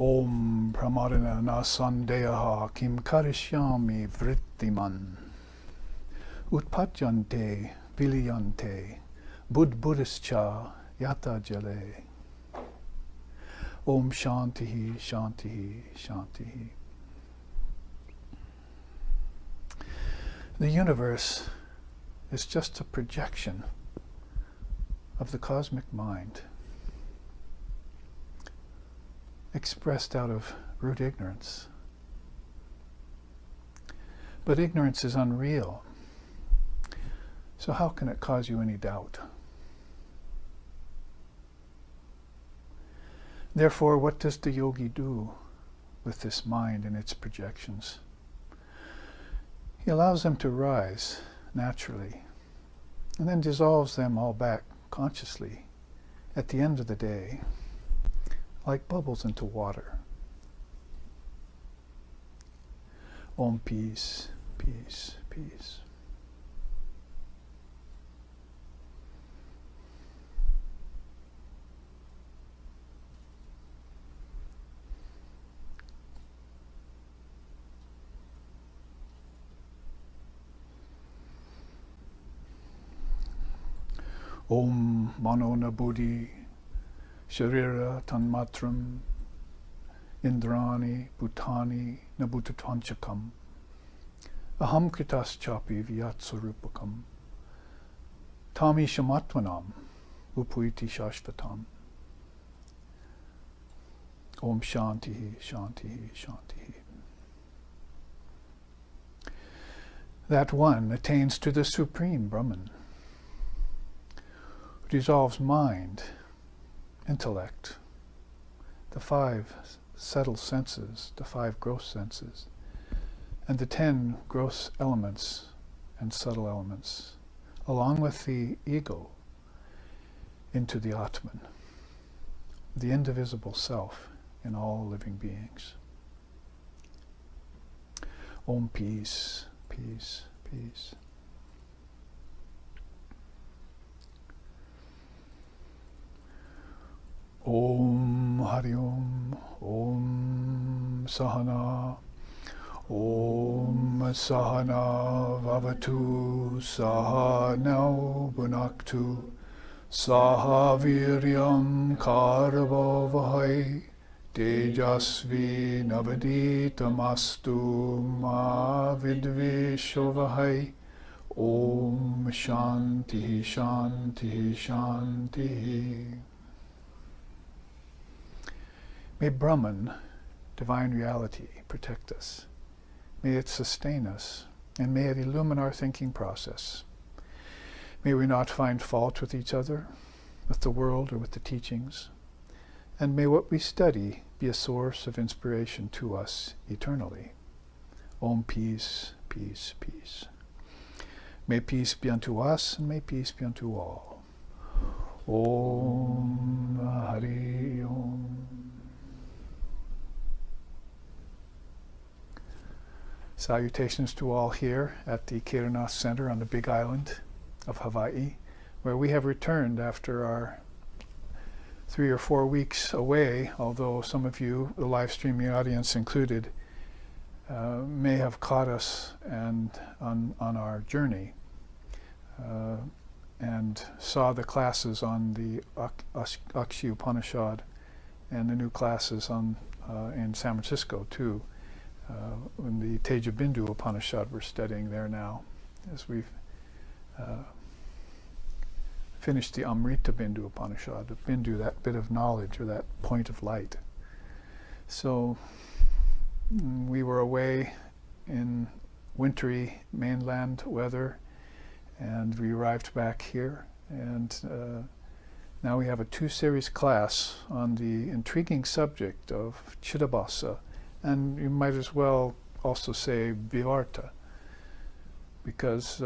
Om pramadana nasandeyaha kim karishyami vrittiman. Utpajyante viliyante buddhischa yata jale. Om shantihi shantihi shantihi. The universe is just a projection of the cosmic mind, expressed out of root ignorance. But ignorance is unreal, so how can it cause you any doubt? Therefore, what does the yogi do with this mind and its projections? He allows them to rise naturally, and then dissolves them all back consciously at the end of the day, like bubbles into water. Om peace, peace, peace. Om mano na buddhi sharira tanmatram indrani bhutani na bhutatanchakam aham kritas chapi vyatsurupakam tami shamatvanam upuiti shashvatam. Om shantihi shantihi shantihi. That one attains to the supreme Brahman, dissolves mind, intellect, the 5 subtle senses, the 5 gross senses, and the 10 gross elements and subtle elements, along with the ego, into the Atman, the indivisible self in all living beings. Om peace, peace, peace. Om Hari Om, Om Sahana, Om Sahana Vavatu, Sahanau Bhunaktu, Sahaviryam Karavavahai, Tejasvi Navaditamastu Ma Vidvishovahai. Om Shanti Shanti Shanti. May Brahman, divine reality, protect us. May it sustain us, and may it illumine our thinking process. May we not find fault with each other, with the world, or with the teachings. And may what we study be a source of inspiration to us eternally. Om peace, peace, peace. May peace be unto us, and may peace be unto all. Om Hari Om. Salutations to all here at the Kirana Center on the Big Island of Hawaii, where we have returned after our 3 or 4 weeks away, although some of you, the live streaming audience included, may have caught us and on our journey and saw the classes on the Axiom Upanishad and the new classes on in San Francisco too. In the Teja Bindu Upanishad we're studying there now, as we've finished the Amrita Bindu Upanishad, the Bindu, that bit of knowledge or that point of light. So we were away in wintry mainland weather, and we arrived back here, and now we have a 2-series class on the intriguing subject of Chitta Basa. And you might as well also say Vivarta, because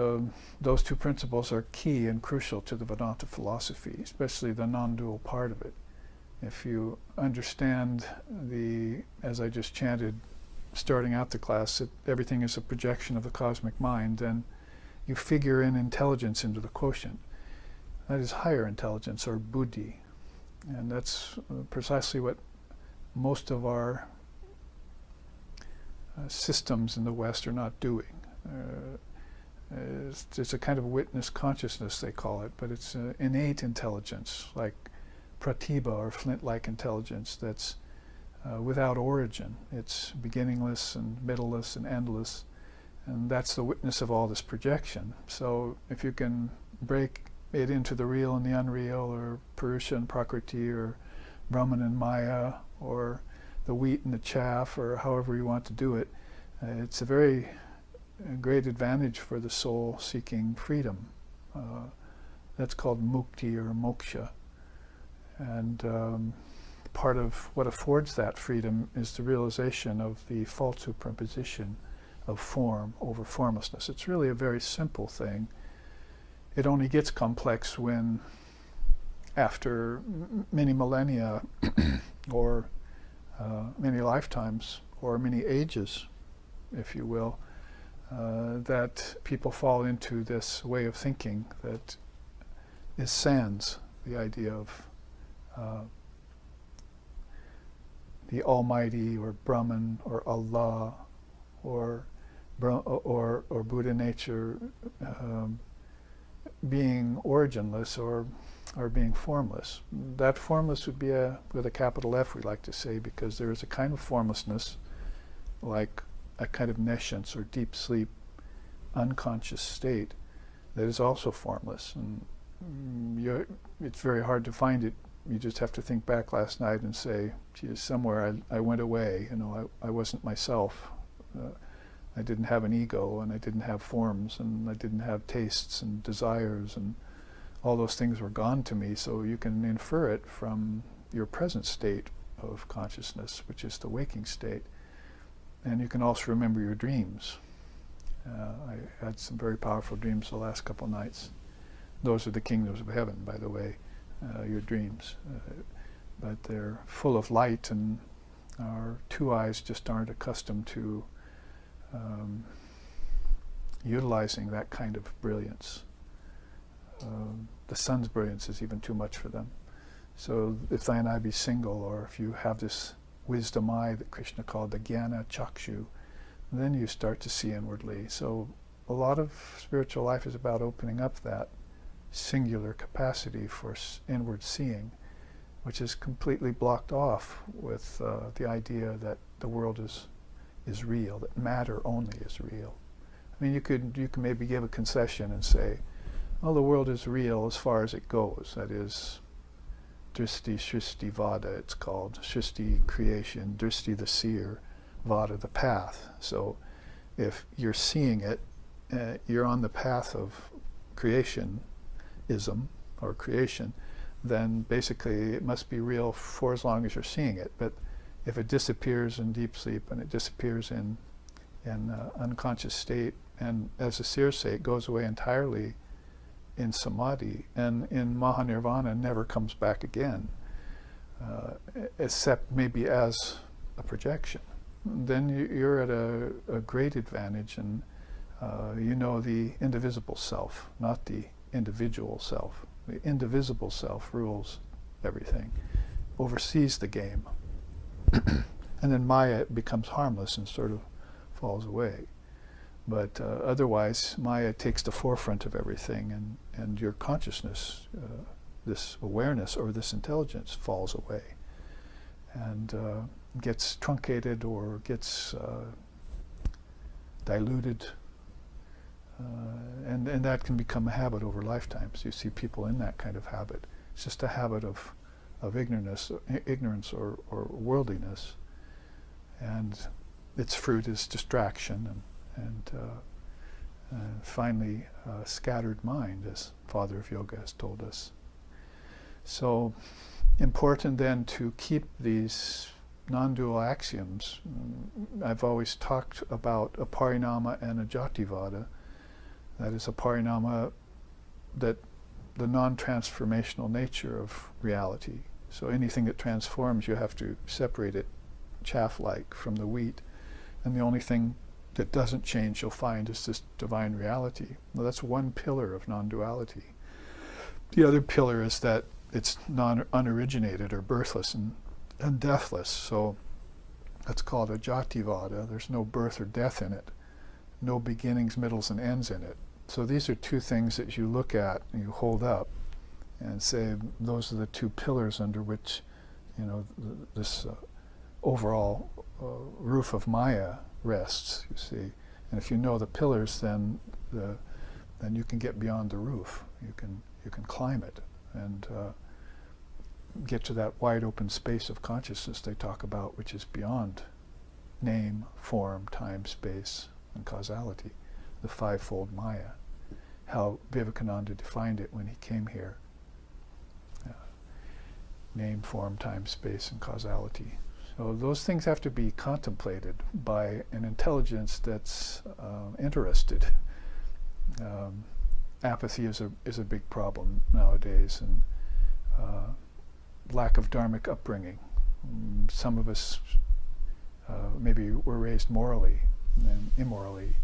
those 2 principles are key and crucial to the Vedanta philosophy, especially the non-dual part of it. If you understand as I just chanted, starting out the class, that everything is a projection of the cosmic mind, then you figure in intelligence into the quotient. That is higher intelligence, or buddhi. And that's precisely what most of our systems in the West are not doing. It's a kind of witness consciousness, they call it, but it's an innate intelligence, like pratibha, or flint-like intelligence, that's without origin. It's beginningless and middleless and endless, and that's the witness of all this projection. So if you can break it into the real and the unreal, or Purusha and Prakriti, or Brahman and Maya, or the wheat and the chaff, or however you want to do it, it's a very great advantage for the soul seeking freedom. That's called mukti or moksha. And part of what affords that freedom is the realization of the false superimposition of form over formlessness. It's really a very simple thing. It only gets complex when, after many millennia, or many lifetimes, or many ages, if you will, that people fall into this way of thinking that is sans the idea of the Almighty, or Brahman, or Allah, or Buddha nature being originless, or being formless. That formless would be with a capital F, we like to say, because there is a kind of formlessness, like a kind of nescience or deep sleep, unconscious state, that is also formless. And it's very hard to find it. You just have to think back last night and say, geez, somewhere I went away. I wasn't myself. I didn't have an ego, and I didn't have forms, and I didn't have tastes and desires, and all those things were gone to me. So you can infer it from your present state of consciousness, which is the waking state. And you can also remember your dreams. I had some very powerful dreams the last couple nights. Those are the kingdoms of heaven, by the way, your dreams. But they're full of light, and our two eyes just aren't accustomed to utilizing that kind of brilliance. The sun's brilliance is even too much for them. So if thine eye be single, or if you have this wisdom eye that Krishna called the jnana chakshu, then you start to see inwardly. So a lot of spiritual life is about opening up that singular capacity for inward seeing, which is completely blocked off with the idea that the world is real, that matter only is real. I mean, you can maybe give a concession and say, well, the world is real as far as it goes. That is, drishti, shrishti, vada, it's called. Shrishti, creation, drishti, the seer, vada, the path. So if you're seeing it, you're on the path of creationism, or creation, then basically it must be real for as long as you're seeing it. But if it disappears in deep sleep, and it disappears in unconscious state, and as the seers say, it goes away entirely in samadhi, and in mahanirvana never comes back again, except maybe as a projection, then you're at a great advantage, and you know the indivisible self, not the individual self. The indivisible self rules everything, oversees the game. And then Maya becomes harmless and sort of falls away. But otherwise, Maya takes the forefront of everything, and your consciousness, this awareness or this intelligence, falls away and gets truncated or gets diluted. And that can become a habit over lifetimes. You see people in that kind of habit. It's just a habit of ignorance or worldliness. And its fruit is distraction and finally scattered mind, as Father of Yoga has told us. So important then to keep these non-dual axioms. I've always talked about a parinama and a jativada. That is a parinama, that the non-transformational nature of reality. So anything that transforms, you have to separate it chaff-like from the wheat. And the only thing that doesn't change, you'll find, is this divine reality. Well, that's one pillar of non-duality. The other pillar is that it's unoriginated or birthless, and and deathless. So that's called a jativada. There's no birth or death in it, no beginnings, middles, and ends in it. So these are two things that you look at and you hold up and say those are the two pillars under which, this overall roof of Maya rests. You see, and if you know the pillars, then you can get beyond the roof. You can climb it and get to that wide open space of consciousness they talk about, which is beyond name, form, time, space, and causality, the fivefold Maya. How Vivekananda defined it when he came here. Name, form, time, space, and causality. So those things have to be contemplated by an intelligence that's interested. Apathy is a big problem nowadays, and lack of dharmic upbringing. Some of us maybe were raised morally and immorally.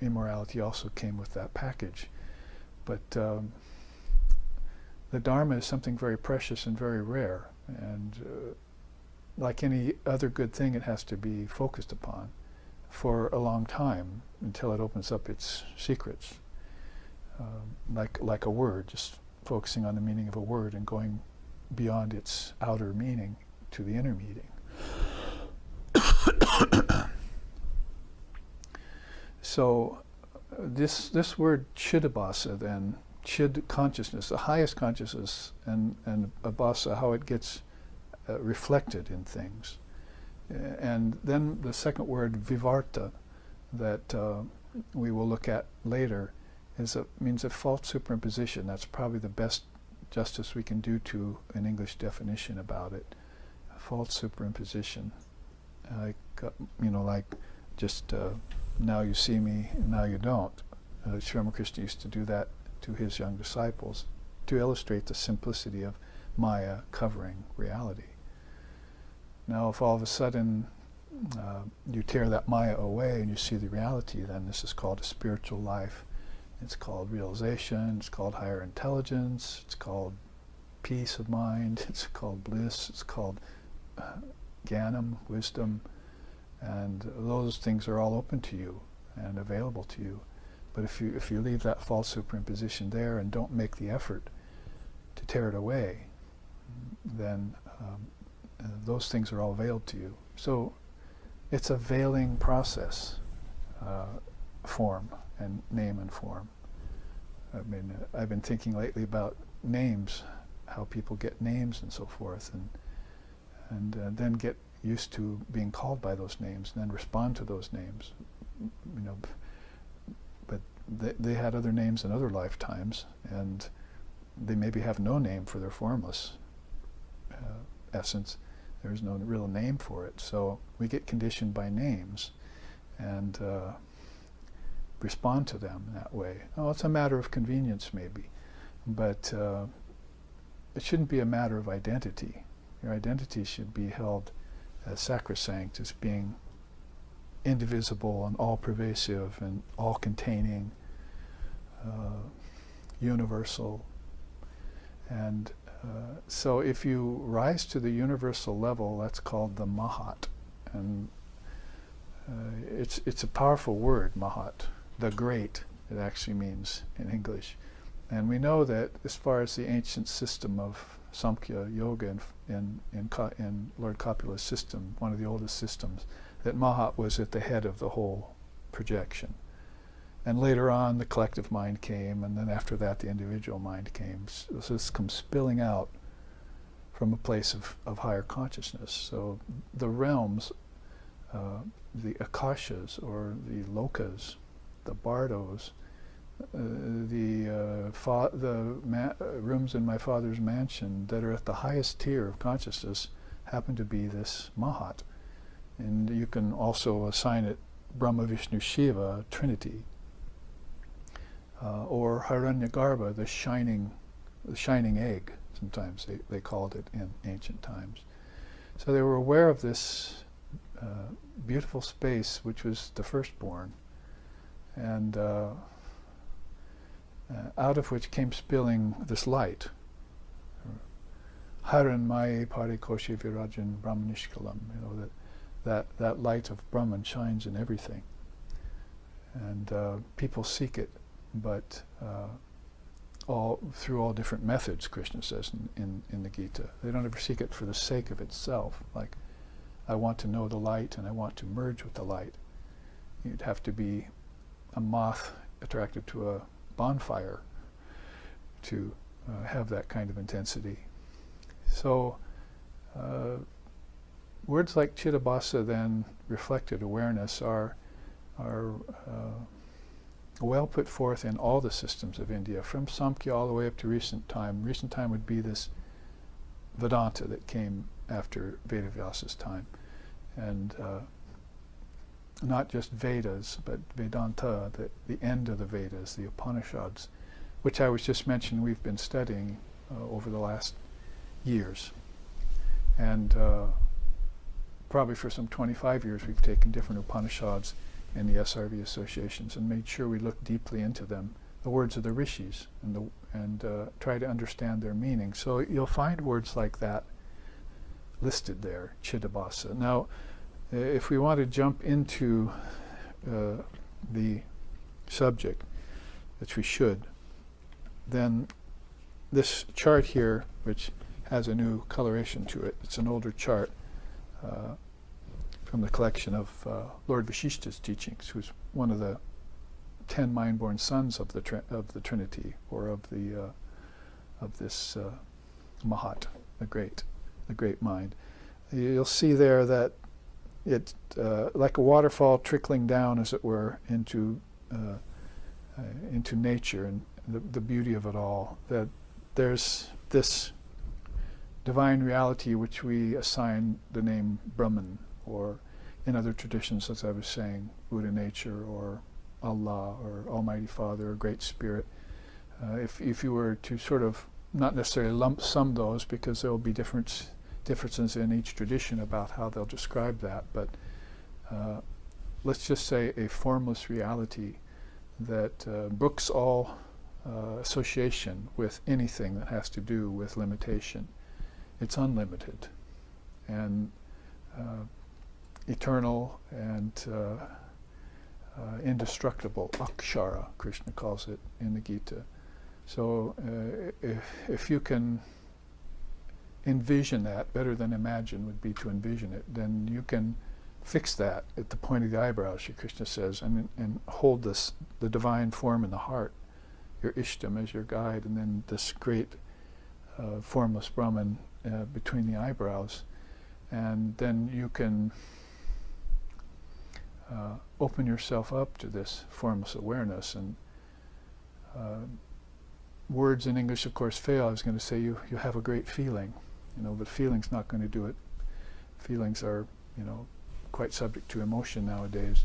Immorality also came with that package. But the Dharma is something very precious and very rare, and like any other good thing, it has to be focused upon for a long time until it opens up its secrets. Like a word, just focusing on the meaning of a word and going beyond its outer meaning to the inner meaning. So this word Chitta Basa then, Chid consciousness, the highest consciousness, and Basa, how it gets reflected in things. And then the second word, Vivarta, that we will look at later, means a false superimposition. That's probably the best justice we can do to an English definition about it. A false superimposition. Like just now you see me, now you don't. Sri Ramakrishna used to do that to his young disciples to illustrate the simplicity of Maya covering reality. Now, if all of a sudden you tear that Maya away and you see the reality, then this is called a spiritual life. It's called realization, it's called higher intelligence, it's called peace of mind, it's called bliss, it's called jnanam, wisdom, and those things are all open to you and available to you. But if you leave that false superimposition there and don't make the effort to tear it away, then those things are all veiled to you. So it's a veiling process, form and name and form. I mean, I've been thinking lately about names, how people get names and so forth, and then get used to being called by those names and then respond to those names. But they had other names in other lifetimes, and they maybe have no name for their formless essence. There's no real name for it. So we get conditioned by names and respond to them that way. Oh, it's a matter of convenience maybe, but it shouldn't be a matter of identity. Your identity should be held as sacrosanct, as being indivisible and all-pervasive and all-containing, universal. And so if you rise to the universal level, that's called the Mahat. And it's a powerful word, Mahat. The great, it actually means in English. And we know that as far as the ancient system of Samkhya Yoga in Lord Kapula's system, one of the oldest systems, that Mahat was at the head of the whole projection. And later on, the collective mind came, and then after that, the individual mind came. So this comes spilling out from a place of higher consciousness. So the realms, the akashas, or the lokas, the bardos, the rooms in my father's mansion that are at the highest tier of consciousness happen to be this Mahat. And you can also assign it Brahma, Vishnu, Shiva, Trinity. Or Hiranyagarbha, the shining egg, sometimes they called it in ancient times. So they were aware of this beautiful space, which was the firstborn, and out of which came spilling this light, Haran Maye Pare Koshe Virajan Brahmanishkalam, that light of Brahman shines in everything. And people seek it, but through all different methods, Krishna says in the Gita. They don't ever seek it for the sake of itself, like, I want to know the light and I want to merge with the light. You'd have to be a moth attracted to a bonfire to have that kind of intensity. So words like Chitta Basa, then reflected awareness, are well put forth in all the systems of India, from Samkhya all the way up to recent time. Recent time would be this Vedanta that came after Vedavyasa's time. And not just Vedas, but Vedanta, the end of the Vedas, the Upanishads, which I was just mentioning we've been studying over the last years. And probably for some 25 years we've taken different Upanishads in the SRV associations and made sure we look deeply into them, the words of the rishis, and try to understand their meaning. So you'll find words like that listed there, Chitta Basa. Now, if we want to jump into the subject, which we should, then this chart here, which has a new coloration to it, it's an older chart from the collection of Lord Vashishta's teachings, who's one of the 10 mind-born sons of the Trinity, or of this Mahat, the great mind. You'll see there that it, like a waterfall trickling down, as it were, into nature and the beauty of it all, that there's this divine reality which we assign the name Brahman, or in other traditions, as I was saying, Buddha nature, or Allah, or Almighty Father, or Great Spirit. If you were to sort of not necessarily lump sum those, because there will be differences in each tradition about how they'll describe that, but let's just say a formless reality that brooks all association with anything that has to do with limitation. It's unlimited and eternal and indestructible. Akshara, Krishna calls it in the Gita. So if you can envision that, better than imagine would be to envision it, then you can fix that at the point of the eyebrows, Shri Krishna says, and hold the divine form in the heart, your Ishtam as your guide, and then this great formless Brahman between the eyebrows. And then you can open yourself up to this formless awareness. And words in English, of course, fail. I was going to say you have a great feeling, but feeling's not going to do it. Feelings are, quite subject to emotion nowadays,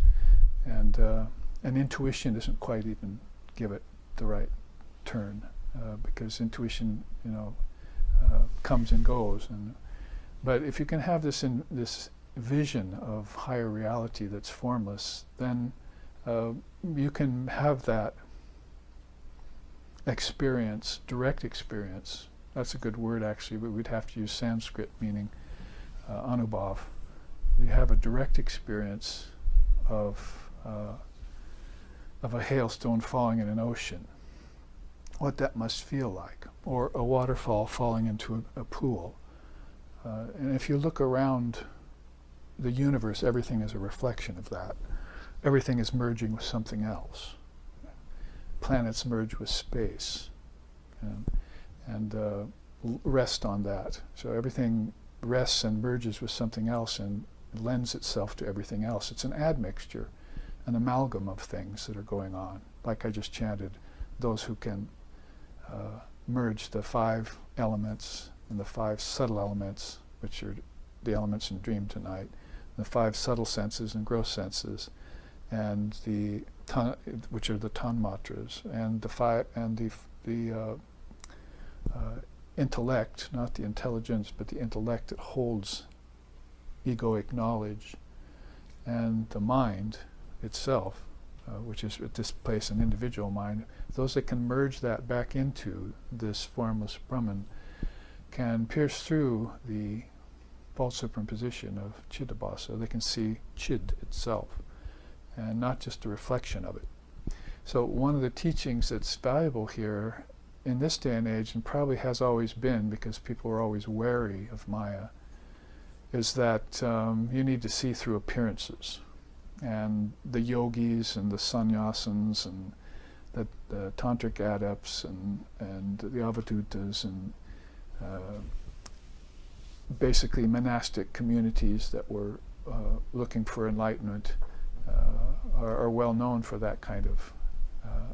and intuition doesn't quite even give it the right turn, because intuition, comes and goes. But if you can have this vision of higher reality that's formless, then you can have that experience, direct experience. That's a good word, actually, but we'd have to use Sanskrit, meaning anubhav. You have a direct experience of a hailstone falling in an ocean, what that must feel like, or a waterfall falling into a pool. And if you look around the universe, everything is a reflection of that. Everything is merging with something else. Planets merge with space, and rest on that. So everything rests and merges with something else and lends itself to everything else. It's an admixture, an amalgam of things that are going on. Like I just chanted, those who can merge the 5 elements and the 5 subtle elements, which are the elements in dream tonight, the 5 subtle senses and gross senses, and which are the tanmatras, and the intellect, not the intelligence, but the intellect that holds egoic knowledge, and the mind itself, which is at this place an individual mind. Those that can merge that back into this formless Brahman can pierce through the false superimposition of Chitta Basa. They can see Chid itself, and not just a reflection of it. So one of the teachings that's valuable here in this day and age, and probably has always been because people are always wary of Maya, is that you need to see through appearances. And the yogis and the sannyasins and the tantric adepts and the avadhutas and basically monastic communities that were looking for enlightenment are well known for that kind of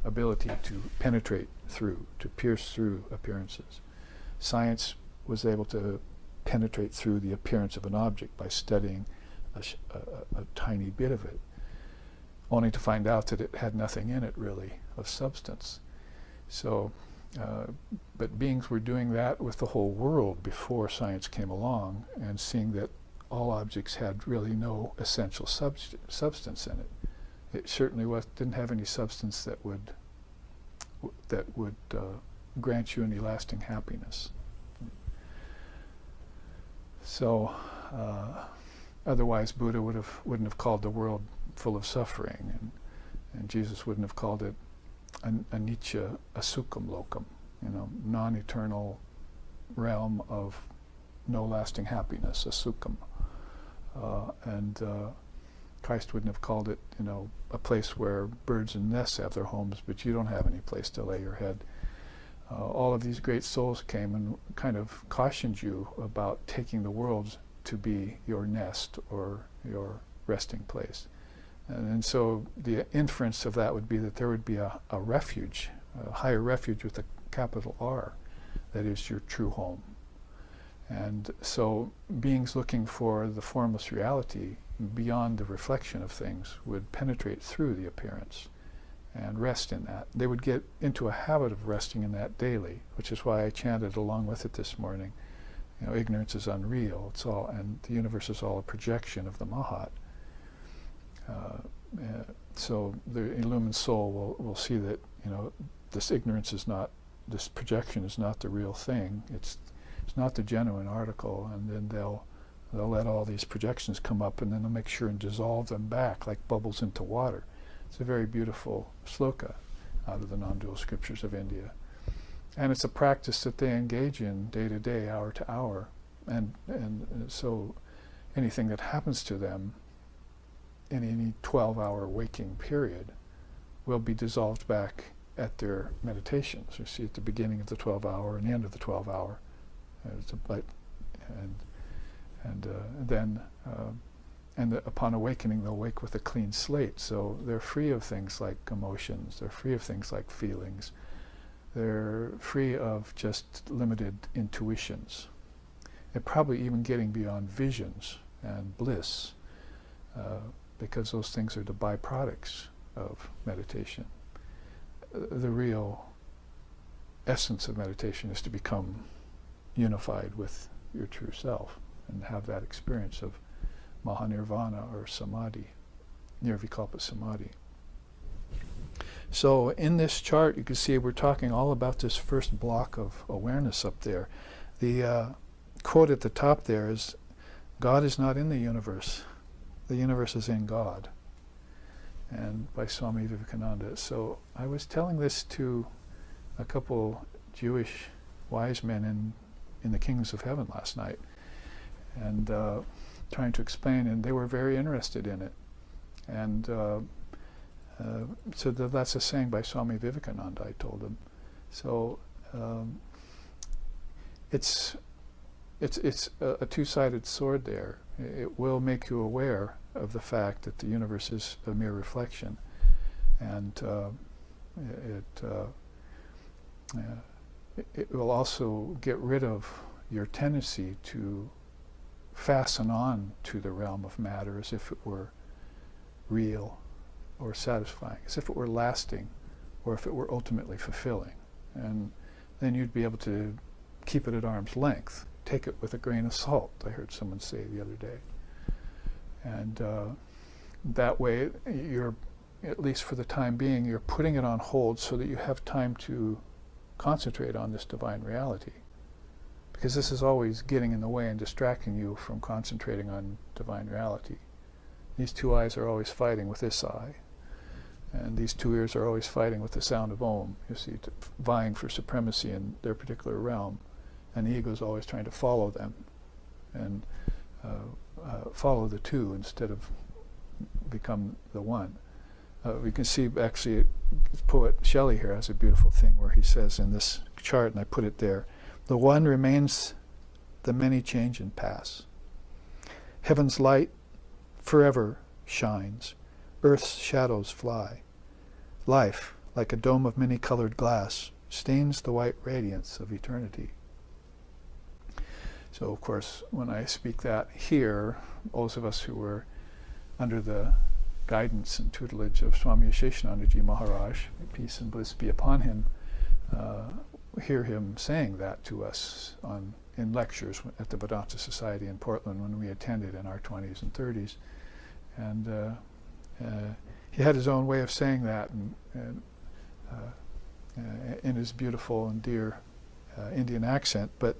ability to penetrate through, to pierce through appearances. Science was able to penetrate through the appearance of an object by studying a tiny bit of it, only to find out that it had nothing in it really of substance. So, but beings were doing that with the whole world before science came along, and seeing that all objects had really no essential substance in it. It certainly didn't have any substance that would grant you any lasting happiness. So, otherwise Buddha wouldn't have called the world full of suffering, and Jesus wouldn't have called it anicca asukham lokam, non-eternal realm of no lasting happiness, asukham. And Christ wouldn't have called it, a place where birds and nests have their homes, but you don't have any place to lay your head. All of these great souls came and kind of cautioned you about taking the world to be your nest or your resting place. And so the inference of that would be that there would be a refuge, a higher refuge with a capital R, that is your true home. And so beings looking for the formless reality beyond the reflection of things would penetrate through the appearance and rest in that. They would get into a habit of resting in that daily, which is why I chanted along with it this morning, ignorance is unreal, it's all, and the universe is all a projection of the Mahat. So the illumined soul will see that, this ignorance is not, this projection is not the real thing, it's not the genuine article, and then they'll let all these projections come up, and then they'll make sure and dissolve them back like bubbles into water. It's a very beautiful sloka out of the non-dual scriptures of India. And it's a practice that they engage in day to day, hour to hour. And so anything that happens to them in any 12-hour waking period will be dissolved back at their meditations. You see, at the beginning of the 12-hour and the end of the 12-hour. And upon awakening, they'll wake with a clean slate. So they're free of things like emotions. They're free of things like feelings. They're free of just limited intuitions. They're probably even getting beyond visions and bliss, because those things are the byproducts of meditation. The real essence of meditation is to become unified with your true self and have that experience of Mahanirvana or Samadhi, Nirvikalpa Samadhi. So in this chart you can see we're talking all about this first block of awareness up there. The quote at the top there is, God is not in the universe is in God, and by Swami Vivekananda. So I was telling this to a couple Jewish wise men in the Kingdoms of Heaven last night, and trying to explain, and they were very interested in it. And so that's a saying by Swami Vivekananda, I told them. So it's a two-sided sword there. It will make you aware of the fact that the universe is a mere reflection, and it will also get rid of your tendency to fasten on to the realm of matter as if it were real or satisfying, as if it were lasting, or if it were ultimately fulfilling. And then you'd be able to keep it at arm's length, take it with a grain of salt, I heard someone say the other day. And that way, you're, at least for the time being, you're putting it on hold so that you have time to concentrate on this divine reality. because this is always getting in the way and distracting you from concentrating on divine reality. These two eyes are always fighting with this eye, and these two ears are always fighting with the sound of Om, you see, vying for supremacy in their particular realm, and the ego is always trying to follow them and follow the two instead of become the one. We can see, actually, poet Shelley here has a beautiful thing where he says in this chart, and I put it there, the one remains, the many change and pass. Heaven's light forever shines, earth's shadows fly. Life, like a dome of many-colored glass, stains the white radiance of eternity. So, of course, when I speak that here, those of us who were under the guidance and tutelage of Swami Asheshanandaji Maharaj, peace and bliss be upon him, hear him saying that to us in lectures at the Vedanta Society in Portland when we attended in our 20s and 30s. And he had his own way of saying that, and in his beautiful and dear Indian accent, but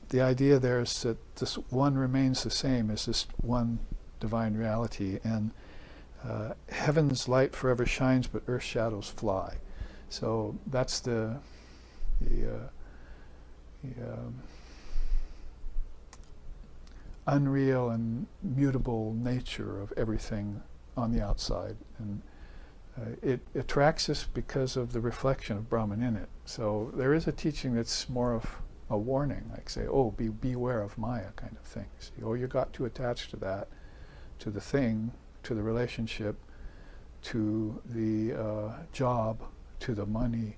the idea there is that this one remains the same as this one divine reality, and heaven's light forever shines, but earth's shadows fly. So that's the unreal and mutable nature of everything on the outside, and it attracts us because of the reflection of Brahman in it. So there is a teaching that's more of a warning, like say, oh, beware of Maya kind of thing. See, oh, you got too attached to that, to the thing, to the relationship, to the job, to the money,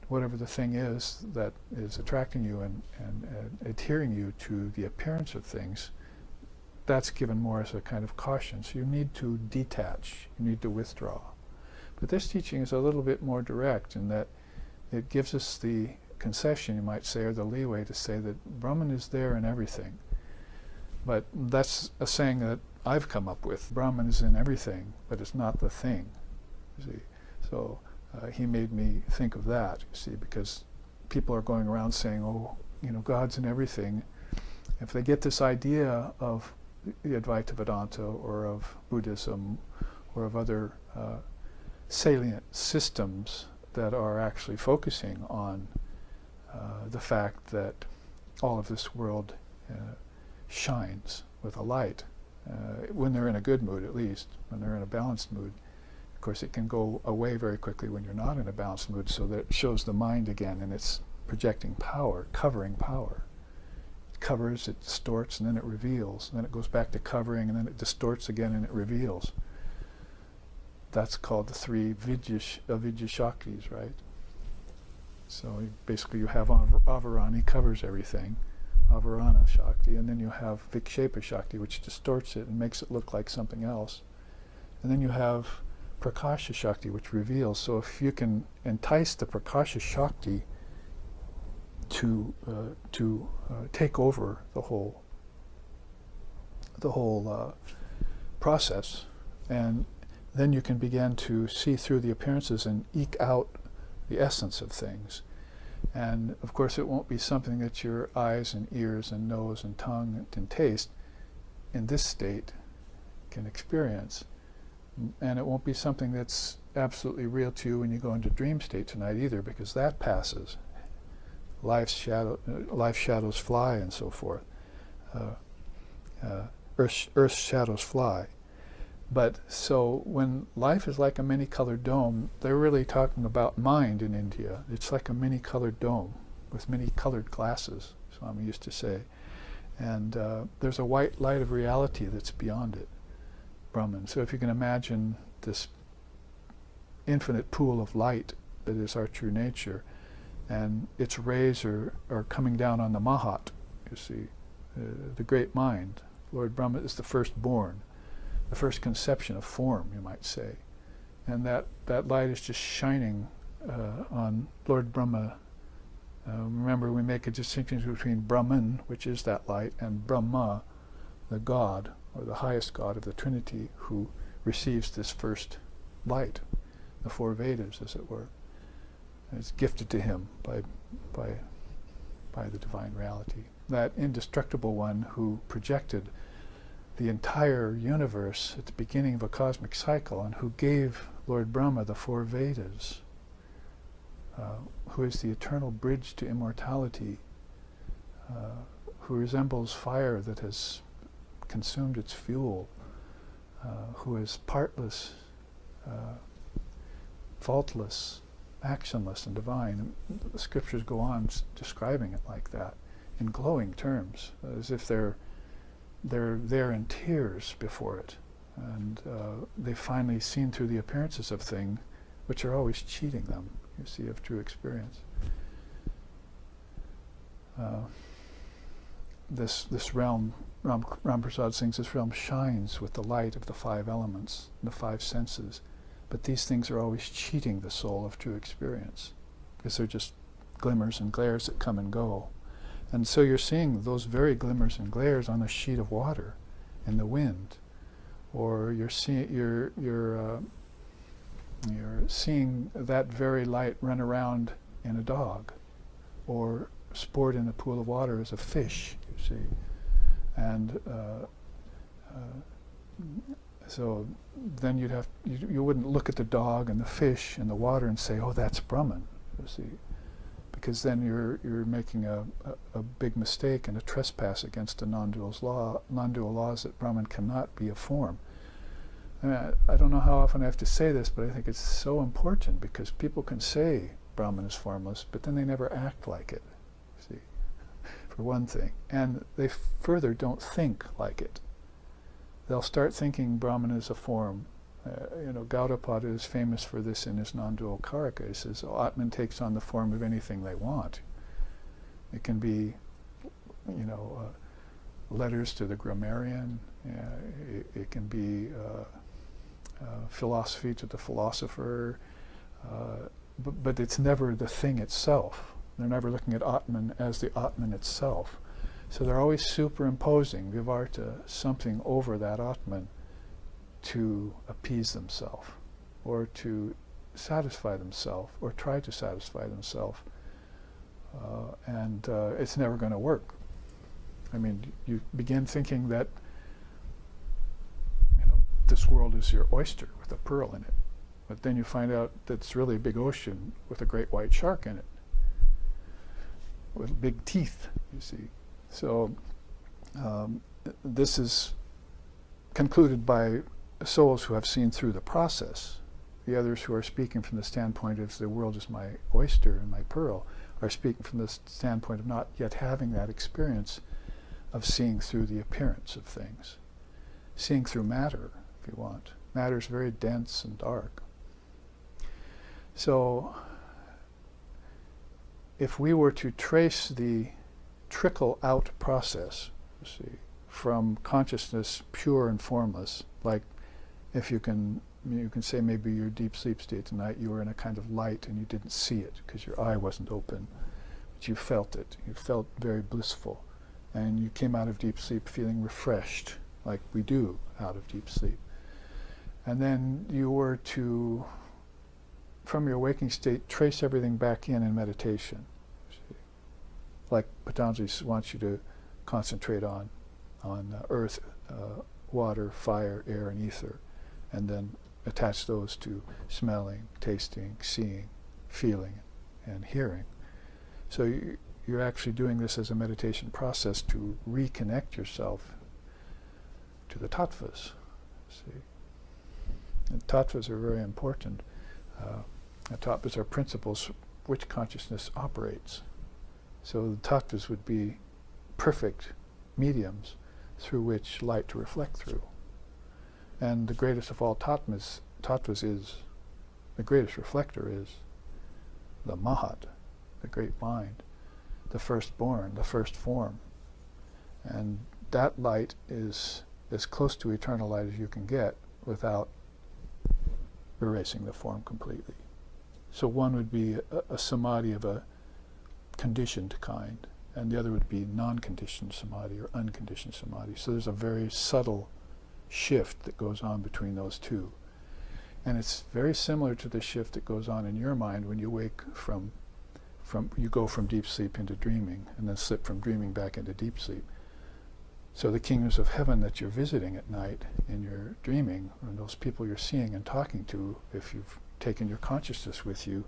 whatever the thing is that is attracting you and adhering you to the appearance of things. That's given more as a kind of caution. So you need to detach, you need to withdraw. But this teaching is a little bit more direct in that it gives us the concession, you might say, or the leeway to say that Brahman is there in everything. But that's a saying that I've come up with. Brahman is in everything, but it's not the thing, you see. So he made me think of that, you see, because people are going around saying, oh, you know, God's in everything. If they get this idea of the Advaita Vedanta or of Buddhism or of other salient systems that are actually focusing on the fact that all of this world shines with a light, when they're in a good mood at least, when they're in a balanced mood. Of course it can go away very quickly when you're not in a balanced mood, so that it shows the mind again and it's projecting power, covering power. It covers, it distorts, and then it reveals. And then it goes back to covering, and then it distorts again and it reveals. That's called the three avidya shaktis, right? So basically you have avarani, covers everything, avarana shakti, and then you have vikshepa shakti, which distorts it and makes it look like something else. And then you have prakasha shakti, which reveals. So if you can entice the prakasha shakti to take over the whole process, and then you can begin to see through the appearances and eke out the essence of things. And of course it won't be something that your eyes and ears and nose and tongue and taste in this state can experience. And it won't be something that's absolutely real to you when you go into dream state tonight either, because that passes. Life shadows fly and so forth. Earth's shadows fly. But so when life is like a many-colored dome, they're really talking about mind in India. It's like a many-colored dome with many-colored glasses, Swami used to say. And there's a white light of reality that's beyond it, Brahman. So if you can imagine this infinite pool of light that is our true nature, and its rays are coming down on the Mahat, you see, the great mind. Lord Brahma is the firstborn, the first conception of form, you might say. And that light is just shining on Lord Brahma. Remember, we make a distinction between Brahman, which is that light, and Brahma, the God, or the highest God of the Trinity, who receives this first light, the four Vedas, as it were. And it's gifted to him by by the divine reality. That indestructible one who projected the entire universe at the beginning of a cosmic cycle and who gave Lord Brahma the 4 Vedas, who is the eternal bridge to immortality, who resembles fire that has consumed its fuel, who is partless, faultless, actionless, and divine. And the scriptures go on describing it like that in glowing terms, as if they're there in tears before it, and they've finally seen through the appearances of things which are always cheating them, you see, of true experience. This realm, Ram Prasad sings, this realm shines with the light of the 5 elements, the 5 senses, but these things are always cheating the soul of true experience, because they're just glimmers and glares that come and go. And so you're seeing those very glimmers and glares on a sheet of water in the wind, or you're seeing that very light run around in a dog, or sport in a pool of water as a fish, you see. And so then you wouldn't look at the dog and the fish and the water and say, oh, that's Brahman, you see. Because then you're making a big mistake and a trespass against the non-dual laws that Brahman cannot be a form. I mean, I don't know how often I have to say this, but I think it's so important, because people can say Brahman is formless, but then they never act like it, see, for one thing. And they further don't think like it. They'll start thinking Brahman is a form. Gaudapada is famous for this in his non-dual Karika. He says, Atman takes on the form of anything they want. It can be, letters to the grammarian. It can be philosophy to the philosopher. But it's never the thing itself. They're never looking at Atman as the Atman itself. So they're always superimposing Vivarta, something over that Atman, to appease themselves, or to satisfy themselves, or try to satisfy themselves. And it's never going to work. I mean, you begin thinking that this world is your oyster with a pearl in it. But then you find out that it's really a big ocean with a great white shark in it, with big teeth, you see. So this is concluded by souls who have seen through the process. The others who are speaking from the standpoint of the world is my oyster and my pearl are speaking from the standpoint of not yet having that experience of seeing through the appearance of things. Seeing through matter, if you want. Matter is very dense and dark. So if we were to trace the trickle out process, you see, from consciousness pure and formless, like if you can say maybe your deep sleep state tonight, you were in a kind of light and you didn't see it because your eye wasn't open, but you felt it. You felt very blissful, and you came out of deep sleep feeling refreshed, like we do out of deep sleep. And then you were to, from your waking state, trace everything back in meditation. See? Like Patanjali wants you to concentrate on earth, water, fire, air, and ether, and then attach those to smelling, tasting, seeing, feeling, and hearing. So you're actually doing this as a meditation process to reconnect yourself to the tattvas. See? And tattvas are very important. The tattvas are principles which consciousness operates. So the tattvas would be perfect mediums through which light to reflect through. And the greatest of all tattvas is, the greatest reflector is the Mahat, the great mind, the firstborn, the first form. And that light is as close to eternal light as you can get without erasing the form completely. So one would be a samadhi of a conditioned kind, and the other would be non-conditioned samadhi or unconditioned samadhi. So there's a very subtle shift that goes on between those two. And it's very similar to the shift that goes on in your mind when you wake from you go from deep sleep into dreaming, and then slip from dreaming back into deep sleep. So the kingdoms of heaven that you're visiting at night in your dreaming, and those people you're seeing and talking to, if you've taken your consciousness with you,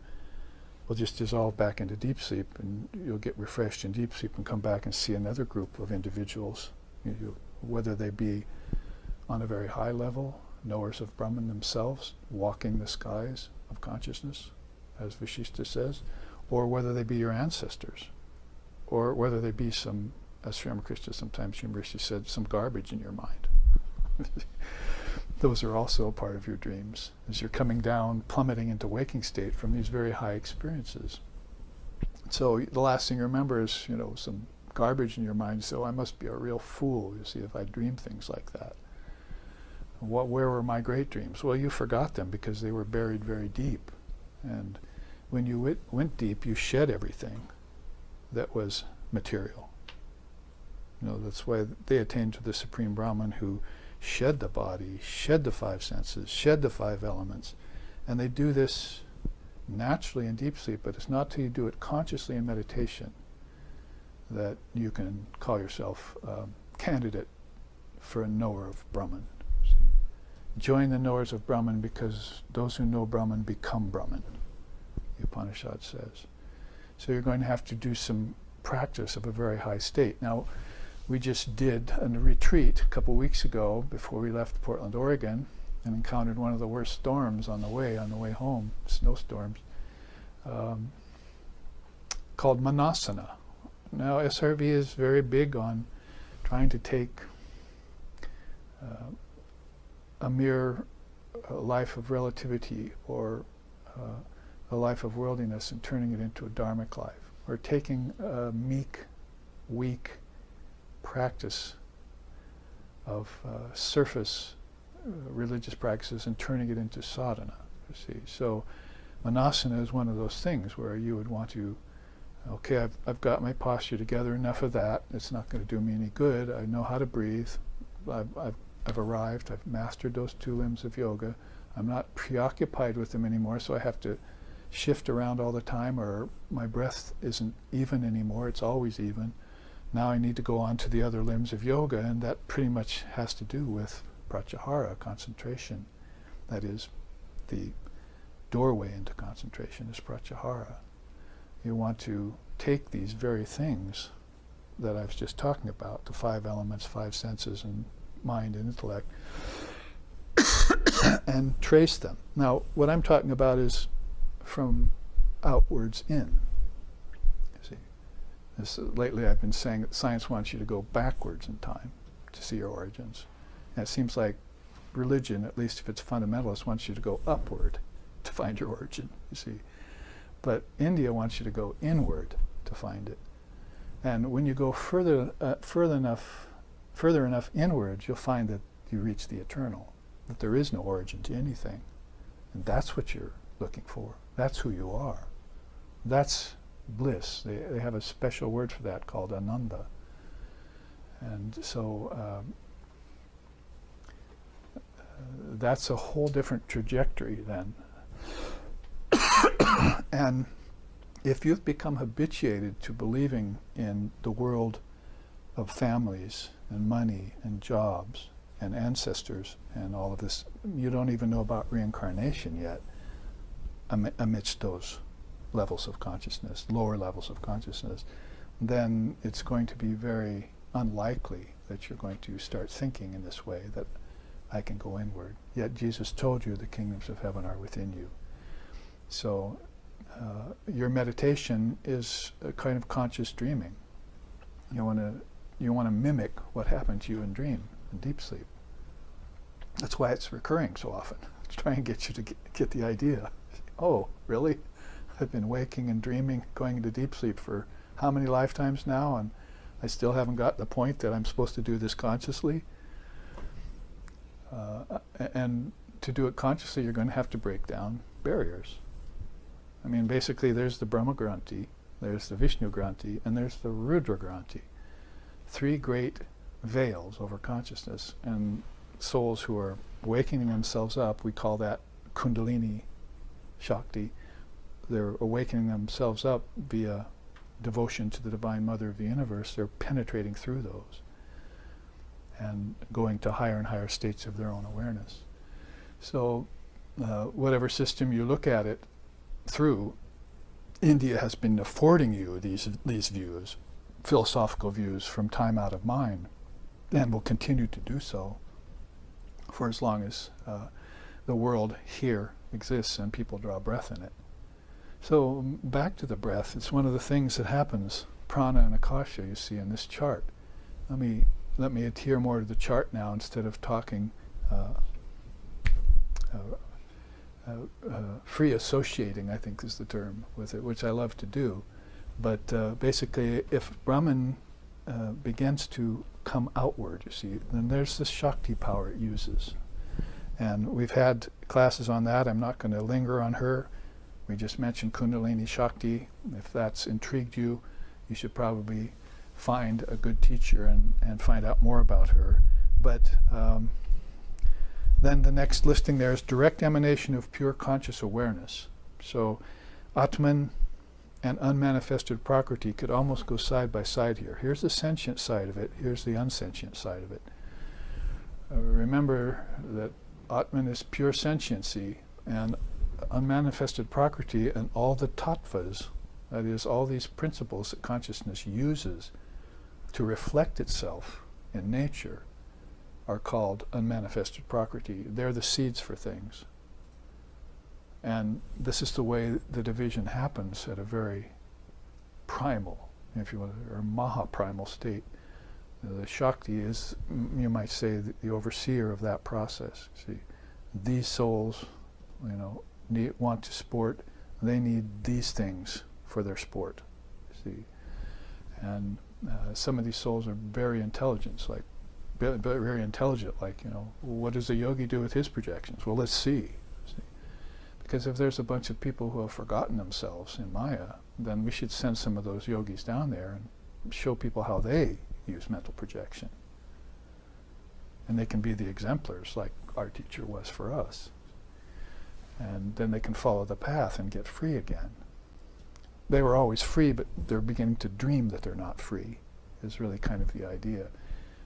will just dissolve back into deep sleep, and you'll get refreshed in deep sleep and come back and see another group of individuals, whether they be on a very high level, knowers of Brahman themselves, walking the skies of consciousness, as Vishishta says, or whether they be your ancestors, or whether they be some, as Sri Ramakrishna sometimes humorously said, some garbage in your mind. Those are also a part of your dreams, as you're coming down, plummeting into waking state from these very high experiences. So the last thing you remember is, some garbage in your mind. So I must be a real fool, you see, if I dream things like that. Where were my great dreams? Well, you forgot them because they were buried very deep. And when you went deep, you shed everything that was material. That's why they attained to the Supreme Brahman, who shed the body, shed the five senses, shed the five elements. And they do this naturally in deep sleep, but it's not till you do it consciously in meditation that you can call yourself candidate for a knower of Brahman. Join the knowers of Brahman, because those who know Brahman become Brahman, the Upanishad says. So you're going to have to do some practice of a very high state. Now, we just did a retreat a couple weeks ago before we left Portland, Oregon, and encountered one of the worst storms on the way home, snowstorms, called Manasana. Now, SRV is very big on trying to take a mere life of relativity or a life of worldliness and turning it into a dharmic life, or taking a meek, weak practice of surface religious practices and turning it into sadhana, you see. So Manasana is one of those things where you would want to, okay, I've got my posture together, enough of that, it's not going to do me any good, I know how to breathe, I've arrived, I've mastered those two limbs of yoga, I'm not preoccupied with them anymore, so I have to shift around all the time, or my breath isn't even anymore, it's always even. Now I need to go on to the other limbs of yoga, and that pretty much has to do with pratyahara, concentration. That is, the doorway into concentration is pratyahara. You want to take these very things that I was just talking about, the five elements, five senses, and mind and intellect, and trace them. Now, what I'm talking about is from outwards in. Lately I've been saying that science wants you to go backwards in time to see your origins. And it seems like religion, at least if it's fundamentalist, wants you to go upward to find your origin, you see. But India wants you to go inward to find it. And when you go further enough inwards, you'll find that you reach the eternal, that there is no origin to anything. And that's what you're looking for. That's who you are. That's bliss. They have a special word for that called ananda. And so that's a whole different trajectory then. And if you've become habituated to believing in the world of families and money and jobs and ancestors and all of this, you don't even know about reincarnation yet amidst those levels of consciousness, lower levels of consciousness, then it's going to be very unlikely that you're going to start thinking in this way, that I can go inward. Yet Jesus told you the kingdoms of heaven are within you. So your meditation is a kind of conscious dreaming. You want to mimic what happened to you in dream, in deep sleep. That's why it's recurring so often. It's trying to get you to get the idea. Oh, really? I've been waking and dreaming, going into deep sleep for how many lifetimes now, and I still haven't got the point that I'm supposed to do this consciously. And to do it consciously, you're going to have to break down barriers. I mean, basically, there's the Brahma Granthi, there's the Vishnu Granthi, and there's the Rudra Granthi. Three great veils over consciousness, and souls who are wakening themselves up, we call that Kundalini Shakti. they're awakening themselves up via devotion to the Divine Mother of the Universe. They're penetrating through those and going to higher and higher states of their own awareness. So whatever system you look at it through, India has been affording you these views, philosophical views, from time out of mind, and will continue to do so for as long as the world here exists and people draw breath in it. So back to the breath, it's one of the things that happens, prana and akasha, you see in this chart. Let me adhere more to the chart now instead of talking free associating, I think is the term with it, which I love to do. But basically, if Brahman begins to come outward, you see, then there's this Shakti power it uses. And we've had classes on that. I'm not going to linger on her. We just mentioned Kundalini Shakti. If that's intrigued you, you should probably find a good teacher and find out more about her. But then the next listing there is direct emanation of pure conscious awareness. So Atman and unmanifested Prakriti could almost go side by side here. Here's the sentient side of it. Here's the unsentient side of it. Remember that Atman is pure sentiency, and unmanifested Prakriti and all the tattvas, that is, all these principles that consciousness uses to reflect itself in nature, are called unmanifested Prakriti. They're the seeds for things. And this is the way the division happens at a very primal, if you will, or maha-primal state. The Shakti is, you might say, the overseer of that process. See, these souls, want to sport. They need these things for their sport. See, and some of these souls are very intelligent, like very intelligent. Like, what does a yogi do with his projections? Well, let's see. Because if there's a bunch of people who have forgotten themselves in Maya, then we should send some of those yogis down there and show people how they use mental projection. And they can be the exemplars like our teacher was for us. And then they can follow the path and get free again. They were always free, but they're beginning to dream that they're not free, is really kind of the idea.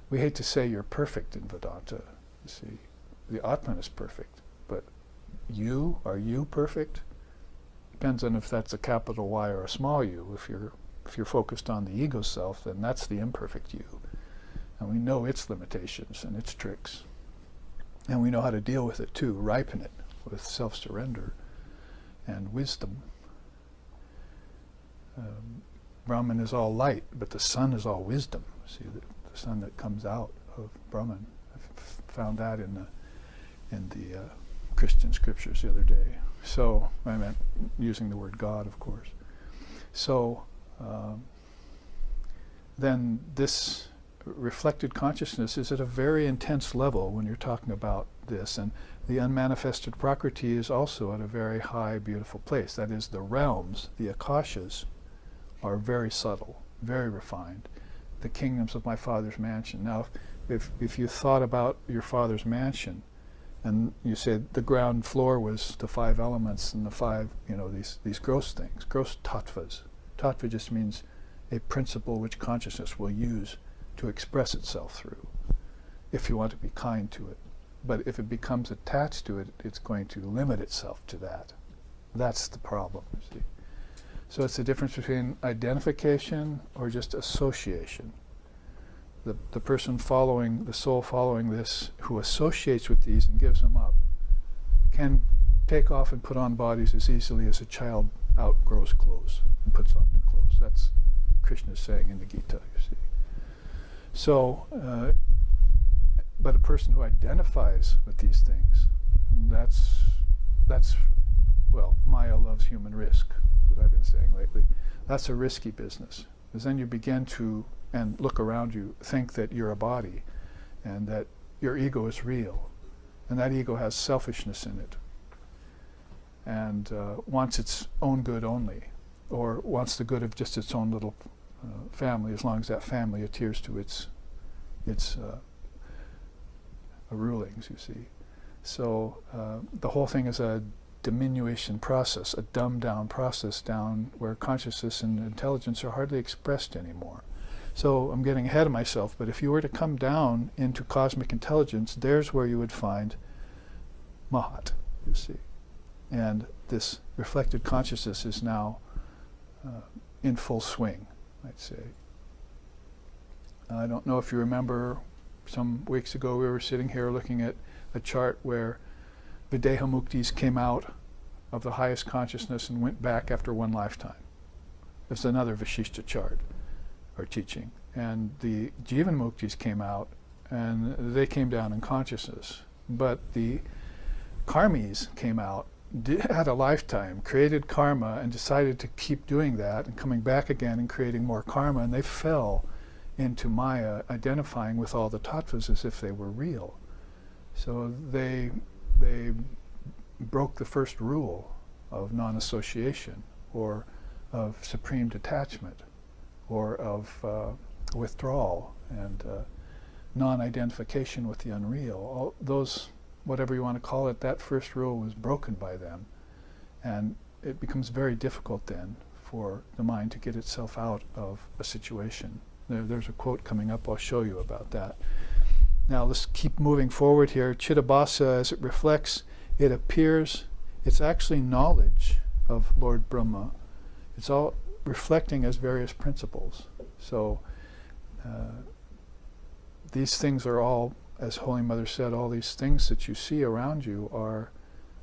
We hate to say you're perfect in Vedanta. You see, the Atman is perfect, but are you perfect? Depends on if that's a capital Y or a small u. If you're focused on the ego self, then that's the imperfect you. And we know its limitations and its tricks. And we know how to deal with it too, ripen it with self-surrender and wisdom. Brahman is all light, but the sun is all wisdom. See, the sun that comes out of Brahman. I found that in the Christian scriptures the other day. So, I meant using the word God, of course. So, then this reflected consciousness is at a very intense level when you're talking about this, and the unmanifested Prakriti is also at a very high, beautiful place. That is, the realms, the akashas, are very subtle, very refined. The kingdoms of my Father's mansion. Now, if you thought about your Father's mansion, and you said the ground floor was the 5 elements and the 5, these gross things, gross tattvas. Tattva just means a principle which consciousness will use to express itself through, if you want to be kind to it. But if it becomes attached to it, it's going to limit itself to that. That's the problem, you see. So it's the difference between identification or just association. The person following, the soul following this, who associates with these and gives them up, can take off and put on bodies as easily as a child outgrows clothes and puts on new clothes. That's Krishna's saying in the Gita, you see. So, but a person who identifies with these things, that's well, Maya loves human risk, as I've been saying lately. That's a risky business, because then you begin to, and look around you, think that you're a body, and that your ego is real, and that ego has selfishness in it, and wants its own good only, or wants the good of just its own little family, as long as that family adheres to its rulings, you see. So the whole thing is a diminution process, a dumbed down process down where consciousness and intelligence are hardly expressed anymore. So I'm getting ahead of myself, but if you were to come down into cosmic intelligence, there's where you would find Mahat, you see. And this reflected consciousness is now in full swing, I'd say. I don't know if you remember, some weeks ago we were sitting here looking at a chart where Videha Muktis came out of the highest consciousness and went back after one lifetime. There's another Vishishta chart or teaching. And the Jivan Muktis came out and they came down in consciousness. But the Karmis came out, had a lifetime, created karma, and decided to keep doing that and coming back again and creating more karma, and they fell into Maya, identifying with all the tattvas as if they were real. So they broke the first rule of non-association, or of supreme detachment, or of withdrawal and non-identification with the unreal. All those, whatever you want to call it, that first rule was broken by them. And it becomes very difficult then for the mind to get itself out of a situation. There's a quote coming up, I'll show you about that. Now let's keep moving forward here. Chitta Basa, as it reflects, it appears, it's actually knowledge of Lord Brahma. It's all reflecting as various principles. So these things are all, as Holy Mother said, all these things that you see around you are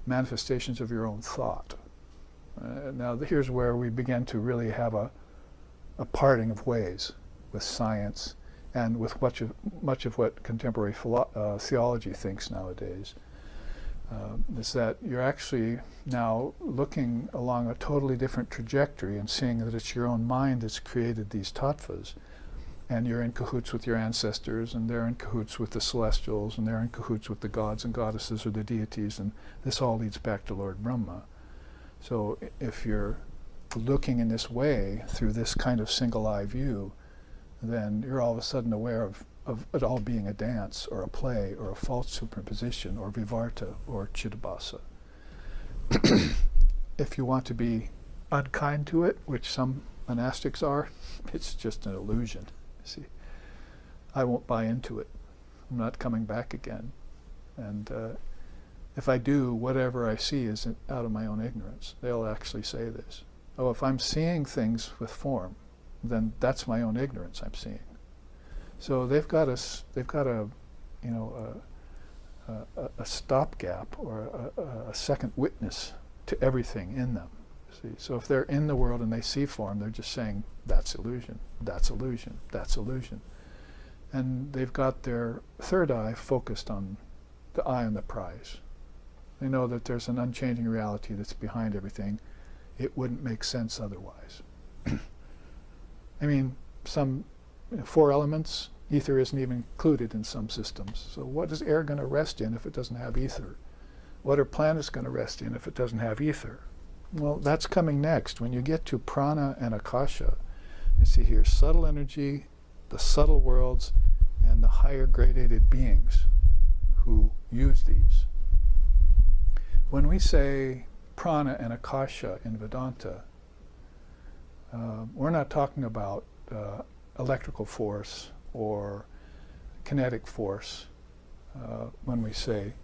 manifestations of your own thought. Now here's where we begin to really have a parting of ways with science and with much of what contemporary theology thinks nowadays. Is that you're actually now looking along a totally different trajectory and seeing that it's your own mind that's created these tattvas, and you're in cahoots with your ancestors, and they're in cahoots with the celestials, and they're in cahoots with the gods and goddesses or the deities, and this all leads back to Lord Brahma. So if you're looking in this way through this kind of single-eye view, then you're all of a sudden aware of it all being a dance or a play or a false superposition or vivarta or Chidabhasa. If you want to be unkind to it, which some monastics are, it's just an illusion. See, I won't buy into it. I'm not coming back again. And if I do, whatever I see is out of my own ignorance. They'll actually say this. Oh, if I'm seeing things with form, then that's my own ignorance I'm seeing. So they've got a stopgap or a second witness to everything in them. See, so if they're in the world and they see form, they're just saying that's illusion, that's illusion, that's illusion, and they've got their third eye focused on the eye on the prize. They know that there's an unchanging reality that's behind everything. It wouldn't make sense otherwise. I mean, some 4 elements, ether isn't even included in some systems. So what is air going to rest in if it doesn't have ether? What are planets going to rest in if it doesn't have ether? Well, that's coming next. When you get to prana and akasha, you see here subtle energy, the subtle worlds, and the higher gradated beings who use these. When we say prana and akasha in Vedanta, we're not talking about electrical force or kinetic force when we say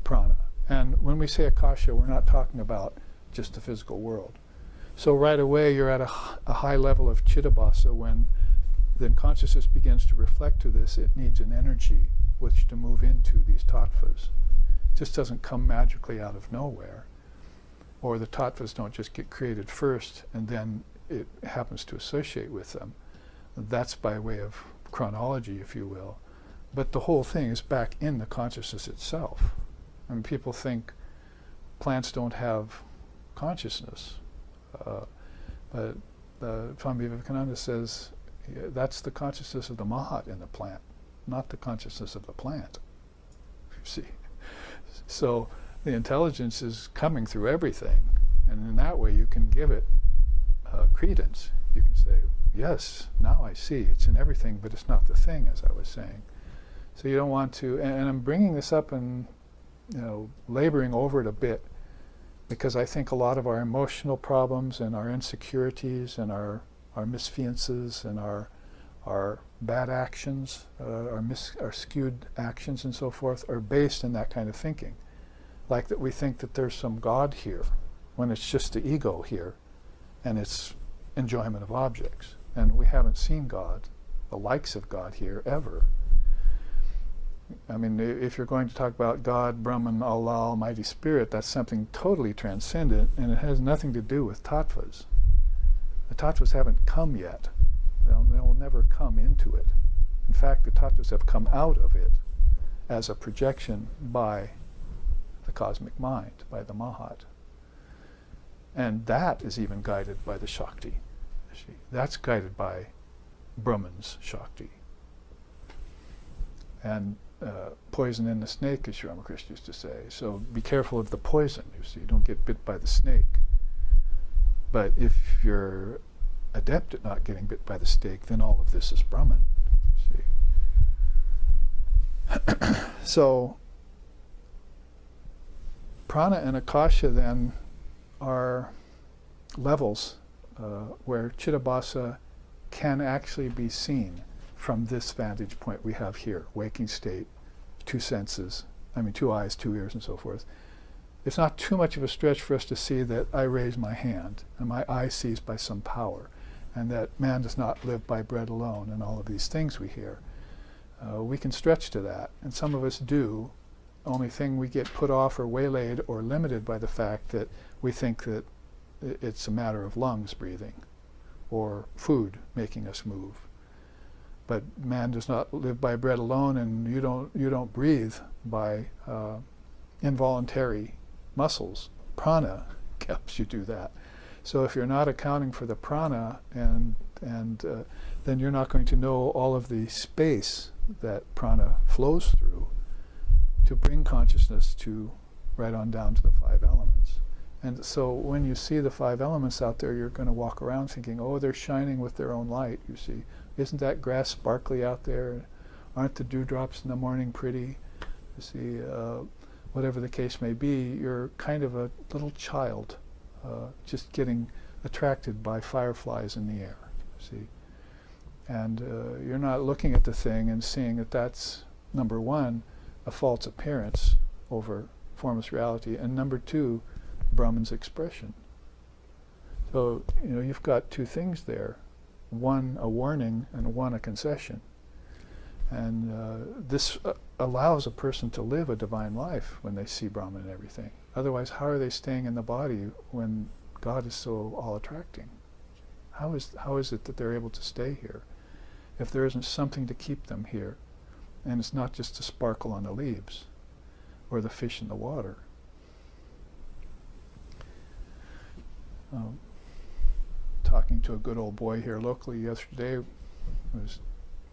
prana. And when we say akasha, we're not talking about just the physical world. So right away you're at a high level of Chitta Basa. When then consciousness begins to reflect to this, it needs an energy which to move into these tattvas. It just doesn't come magically out of nowhere. Or the tattvas don't just get created first and then it happens to associate with them. That's by way of chronology, if you will. But the whole thing is back in the consciousness itself. I mean, people think plants don't have consciousness. But Swami Vivekananda says that's the consciousness of the Mahat in the plant, not the consciousness of the plant. You see? So the intelligence is coming through everything, and in that way you can give it credence. You can say, yes, now I see, it's in everything, but it's not the thing, as I was saying. So you don't want to, and I'm bringing this up and laboring over it a bit, Because I think a lot of our emotional problems and our insecurities and our misfiances and our bad actions, our skewed actions and so forth are based in that kind of thinking. Like that we think that there's some God here when it's just the ego here and it's enjoyment of objects. And we haven't seen God, the likes of God here, ever. I mean, if you're going to talk about God, Brahman, Allah, Almighty Spirit, that's something totally transcendent, and it has nothing to do with tattvas. The tattvas haven't come yet. They'll never come into it. In fact, the tattvas have come out of it as a projection by the cosmic mind, by the Mahat. And that is even guided by the Shakti. That's guided by Brahman's Shakti. And poison in the snake, as Sri Ramakrishna used to say. So be careful of the poison, you see. Don't get bit by the snake. But if you're adept at not getting bit by the snake, then all of this is Brahman, you see. So prana and akasha then are levels where Chitta Basa can actually be seen from this vantage point we have here, waking state, two senses, two eyes, two ears, and so forth. It's not too much of a stretch for us to see that I raise my hand and my eye sees by some power, and that man does not live by bread alone, and all of these things we hear. We can stretch to that, and some of us do. Only thing we get put off or waylaid or limited by the fact that we think that it's a matter of lungs breathing or food making us move. But man does not live by bread alone, and you don't breathe by involuntary muscles. Prana helps you do that. So if you're not accounting for the prana, and then you're not going to know all of the space that prana flows through to bring consciousness to right on down to the five elements. And so when you see the five elements out there, you're going to walk around thinking, oh, they're shining with their own light, you see. Isn't that grass sparkly out there? Aren't the dewdrops in the morning pretty? You see, whatever the case may be, you're kind of a little child just getting attracted by fireflies in the air, see. And you're not looking at the thing and seeing that that's, number one, a false appearance over formless reality, and number two, Brahman's expression. So, you've got two things there. One a warning and one a concession. And this allows a person to live a divine life when they see Brahman and everything. Otherwise, how are they staying in the body when God is so all-attracting? How is it that they're able to stay here if there isn't something to keep them here? And it's not just the sparkle on the leaves or the fish in the water. Talking to a good old boy here locally yesterday, it was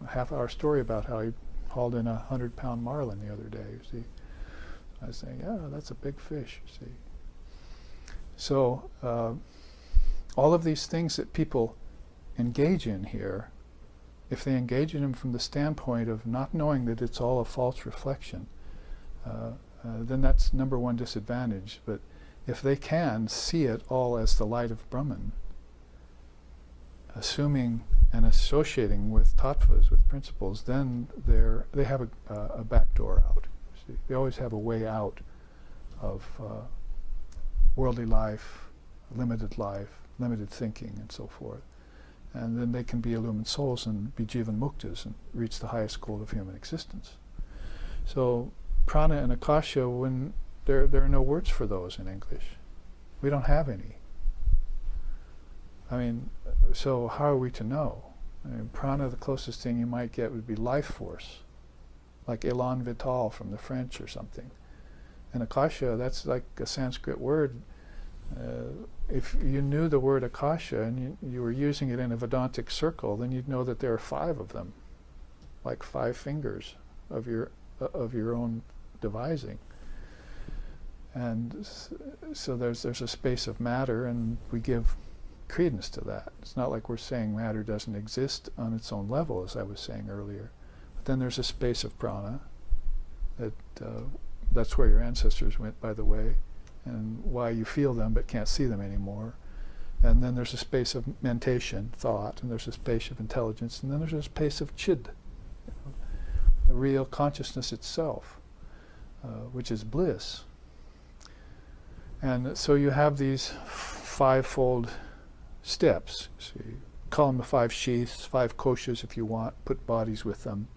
a half-hour story about how he hauled in 100-pound marlin the other day, you see. I was saying, yeah, that's a big fish, you see. So all of these things that people engage in here, if they engage in them from the standpoint of not knowing that it's all a false reflection, then that's number one disadvantage. But if they can see it all as the light of Brahman, assuming and associating with tattvas, with principles, then they have a back door out. See? They always have a way out of worldly life, limited thinking, and so forth. And then they can be illumined souls and be jivan muktas and reach the highest goal of human existence. So prana and akasha, when there are no words for those in English. We don't have any. So how are we to know? Prana, the closest thing you might get would be life force, like élan vital from the French or something. And akasha, that's like a Sanskrit word. If you knew the word akasha and you were using it in a Vedantic circle, then you'd know that there are 5 of them, like 5 fingers of your own devising. And so there's a space of matter, and we give credence to that. It's not like we're saying matter doesn't exist on its own level, as I was saying earlier. But then there's a space of prana. That's where your ancestors went, by the way. and why you feel them but can't see them anymore. And then there's a space of mentation, thought, and there's a space of intelligence, and then there's a space of chid, the real consciousness itself, which is bliss. And so you have these fivefold steps. So you call them the 5 sheaths, 5 koshas if you want, put bodies with them,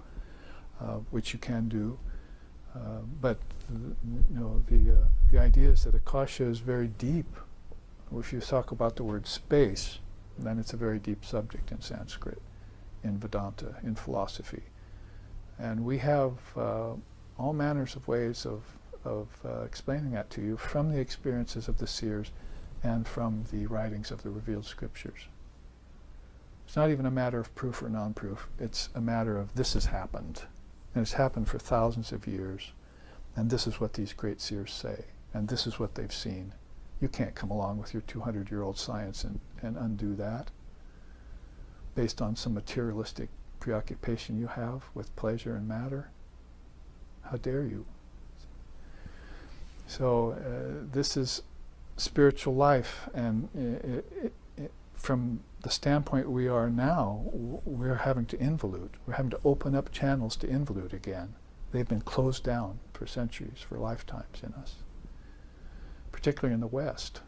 which you can do. But the idea is that akasha is very deep. If you talk about the word space, then it's a very deep subject in Sanskrit, in Vedanta, in philosophy. And we have all manners of ways of explaining that to you from the experiences of the seers and from the writings of the revealed scriptures. It's not even a matter of proof or non-proof. It's a matter of this has happened. And it's happened for thousands of years. And this is what these great seers say. And this is what they've seen. You can't come along with your 200-year-old science and undo that based on some materialistic preoccupation you have with pleasure and matter. How dare you? So this is spiritual life, and from the standpoint we are now, we're having to involute. We're having to open up channels to involute again. They've been closed down for centuries, for lifetimes in us, particularly in the West.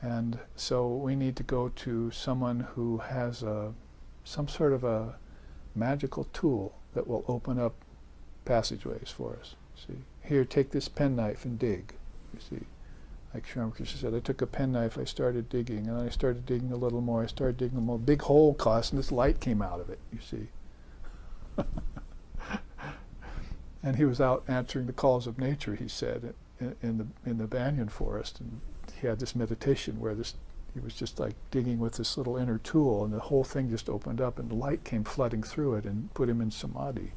And so we need to go to someone who has some sort of a magical tool that will open up passageways for us. See, here, take this penknife and dig. You see, like Sri Ramakrishna said, I took a penknife, I started digging, and I started digging a little more, I started digging a more. Big hole caused, and this light came out of it, you see. And he was out answering the calls of nature, he said, in the banyan forest, and he had this meditation where he was just like digging with this little inner tool, and the whole thing just opened up, and the light came flooding through it and put him in samadhi.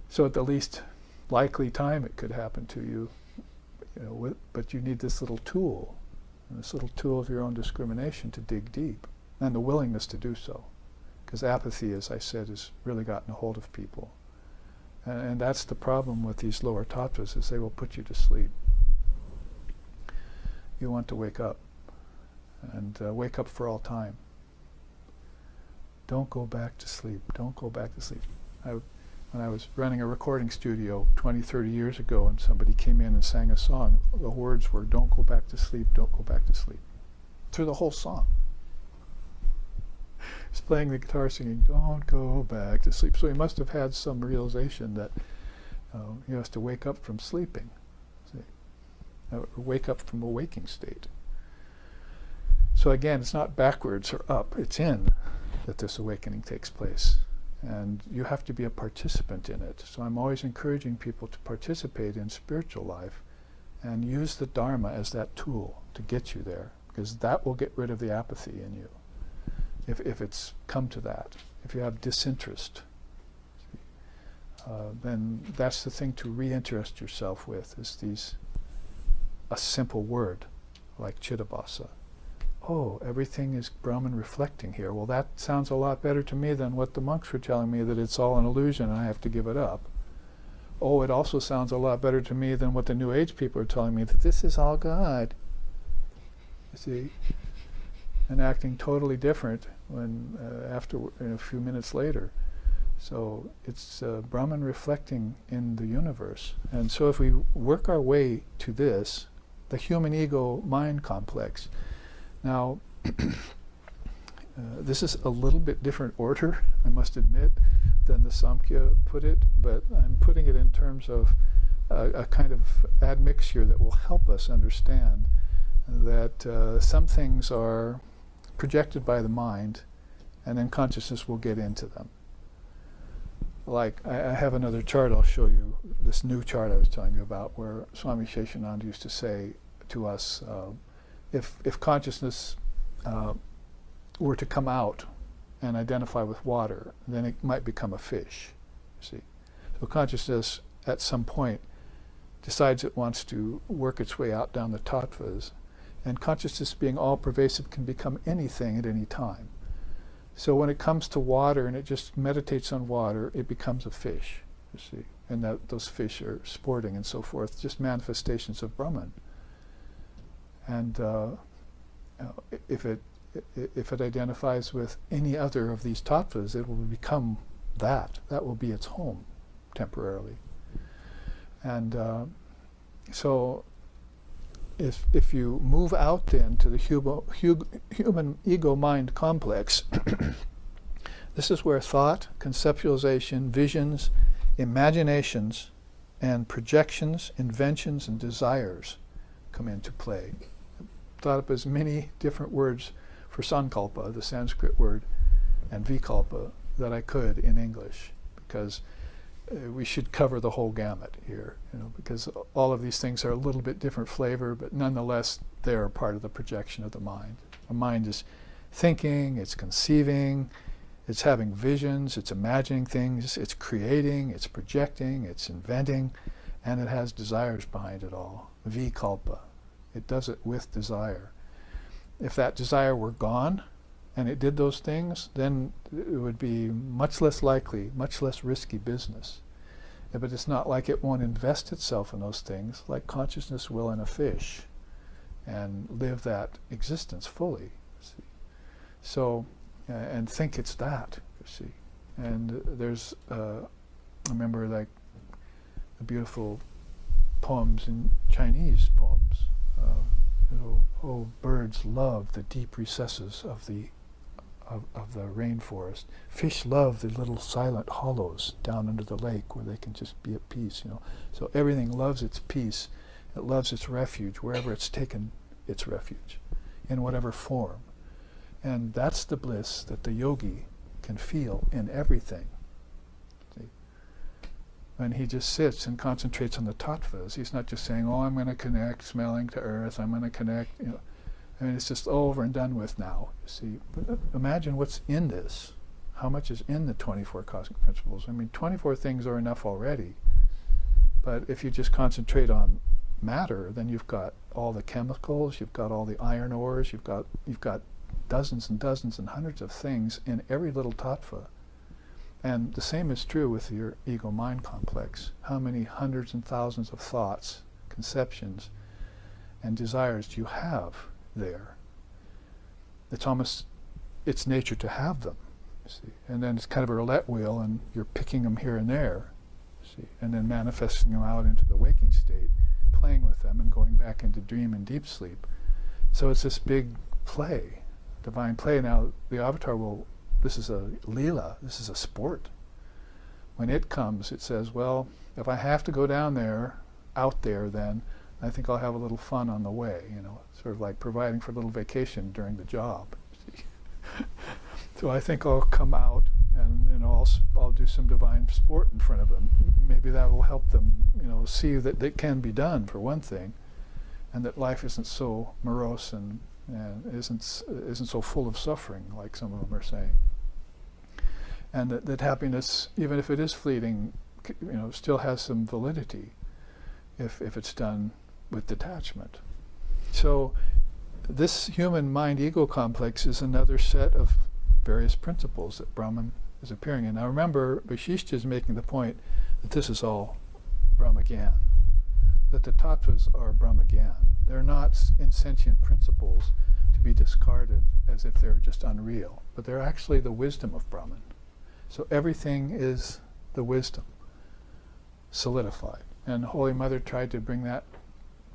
So at the least likely time it could happen to you, but you need this little tool, and this little tool of your own discrimination to dig deep, and the willingness to do so, because apathy, as I said, has really gotten a hold of people. And that's the problem with these lower tattvas, is they will put you to sleep. You want to wake up, and wake up for all time. Don't go back to sleep. Don't go back to sleep. When I was running a recording studio 20, 30 years ago, and somebody came in and sang a song, the words were, don't go back to sleep, don't go back to sleep. Through the whole song. He's playing the guitar singing, don't go back to sleep. So he must have had some realization that he has to wake up from sleeping. Wake up from a waking state. So again, it's not backwards or up, it's in that this awakening takes place. And you have to be a participant in it. So I'm always encouraging people to participate in spiritual life and use the Dharma as that tool to get you there, because that will get rid of the apathy in you. If it's come to that, if you have disinterest, then that's the thing to reinterest yourself with, is a simple word like Chitta Basa. Oh, everything is Brahman reflecting here. Well, that sounds a lot better to me than what the monks were telling me, that it's all an illusion and I have to give it up. Oh, it also sounds a lot better to me than what the New Age people are telling me, that this is all God. You see? And acting totally different when a few minutes later. So it's Brahman reflecting in the universe. And so if we work our way to this, the human ego mind complex. Now, this is a little bit different order, I must admit, than the Samkhya put it, but I'm putting it in terms of a kind of admixture that will help us understand that some things are projected by the mind, and then consciousness will get into them. Like, I have another chart I'll show you, this new chart I was telling you about, where Swami Sheshananda used to say to us, if consciousness were to come out and identify with water, then it might become a fish, you see. So consciousness, at some point, decides it wants to work its way out down the tattvas, and consciousness being all-pervasive can become anything at any time. So when it comes to water and it just meditates on water, it becomes a fish, you see. and that those fish are sporting and so forth, just manifestations of Brahman. And if it identifies with any other of these tattvas, it will become that. That will be its home temporarily. And so if you move out then to the human ego-mind complex, this is where thought, conceptualization, visions, imaginations, and projections, inventions, and desires come into play. I thought up as many different words for sankalpa, the Sanskrit word, and vikalpa that I could in English, because we should cover the whole gamut here, because all of these things are a little bit different flavor, but nonetheless they're part of the projection of the mind. The mind is thinking, it's conceiving, it's having visions, it's imagining things, it's creating, it's projecting, it's inventing, and it has desires behind it all. Vikalpa. It does it with desire. If that desire were gone, and it did those things, then it would be much less likely, much less risky business. But it's not like it won't invest itself in those things, like consciousness will in a fish, and live that existence fully. See? So, and think it's that, you see. And there's, I remember like the beautiful poems in Chinese poems. Oh, birds love the deep recesses of the rainforest. Fish love the little silent hollows down under the lake where they can just be at peace, So everything loves its peace. It loves its refuge wherever it's taken its refuge, in whatever form. And that's the bliss that the yogi can feel in everything. See? When he just sits and concentrates on the tattvas, he's not just saying, oh, I'm going to connect smelling to earth, I'm going to connect, I mean, it's just over and done with now, you see. But imagine what's in this. How much is in the 24 cosmic principles? I mean, 24 things are enough already. But if you just concentrate on matter, then you've got all the chemicals, you've got all the iron ores, you've got dozens and dozens and hundreds of things in every little tattva. And the same is true with your ego-mind complex. How many hundreds and thousands of thoughts, conceptions, and desires do you have there? It's almost its nature to have them, you see. And then it's kind of a roulette wheel, and you're picking them here and there, you see, and then manifesting them out into the waking state, playing with them and going back into dream and deep sleep. So it's this big play, divine play. Now the avatar this is a lila, this is a sport. When it comes, it says, well, if I have to go down there, out there, then I think I'll have a little fun on the way, sort of like providing for a little vacation during the job. So I think I'll come out and I'll do some divine sport in front of them. Maybe that will help them, see that it can be done, for one thing, and that life isn't so morose and isn't so full of suffering like some of them are saying. And that happiness, even if it is fleeting, still has some validity if it's done with detachment. So this human mind-ego complex is another set of various principles that Brahman is appearing in. Now remember, Vishishta is making the point that this is all Brahmagyan, that the tattvas are Brahmagyan. They're not insentient principles to be discarded as if they're just unreal, but they're actually the wisdom of Brahman. So everything is the wisdom solidified. And Holy Mother tried to bring that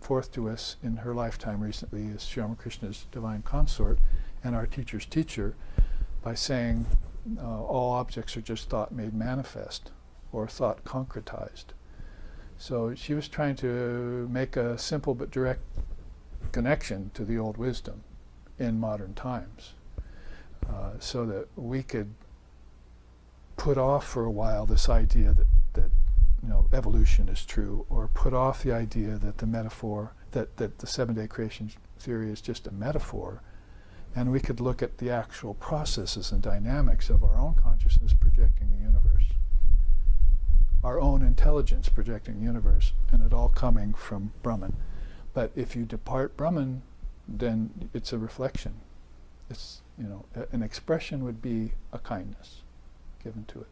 forth to us in her lifetime recently as Sri Ramakrishna's divine consort and our teacher's teacher, by saying all objects are just thought made manifest, or thought concretized. So she was trying to make a simple but direct connection to the old wisdom in modern times, so that we could put off for a while this idea that evolution is true, or put off the idea that the metaphor, that the seven-day creation theory is just a metaphor, and we could look at the actual processes and dynamics of our own consciousness projecting the universe, our own intelligence projecting the universe, and it all coming from Brahman. But if you depart Brahman, then it's a reflection. It's, an expression would be a kindness given to it.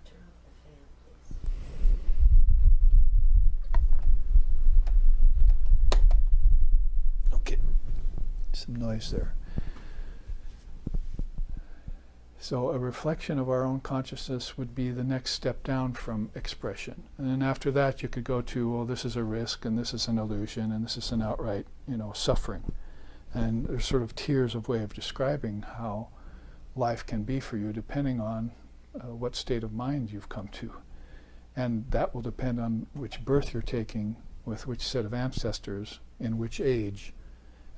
Turn off the fan, please. Some noise there. So a reflection of our own consciousness would be the next step down from expression. And then after that you could go to, well, this is a risk, and this is an illusion, and this is an outright, suffering. And there's sort of tiers of way of describing how life can be for you depending on what state of mind you've come to. And that will depend on which birth you're taking, with which set of ancestors, in which age,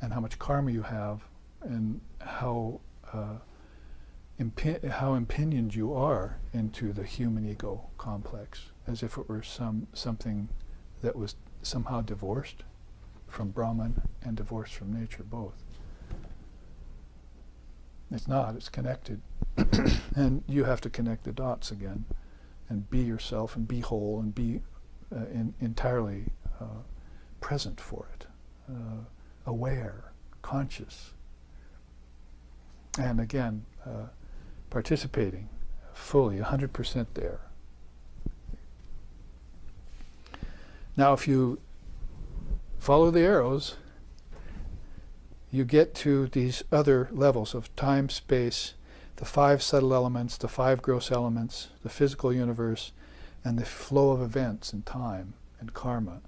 and how much karma you have, and how impinioned you are into the human ego complex, as if it were something that was somehow divorced from Brahman and divorced from nature, both. It's not, it's connected. And you have to connect the dots again and be yourself and be whole and be entirely present for it, aware, conscious. And again, participating fully, 100% there. Now if you follow the arrows, you get to these other levels of time, space, the 5 subtle elements, the 5 gross elements, the physical universe, and the flow of events in time and karma.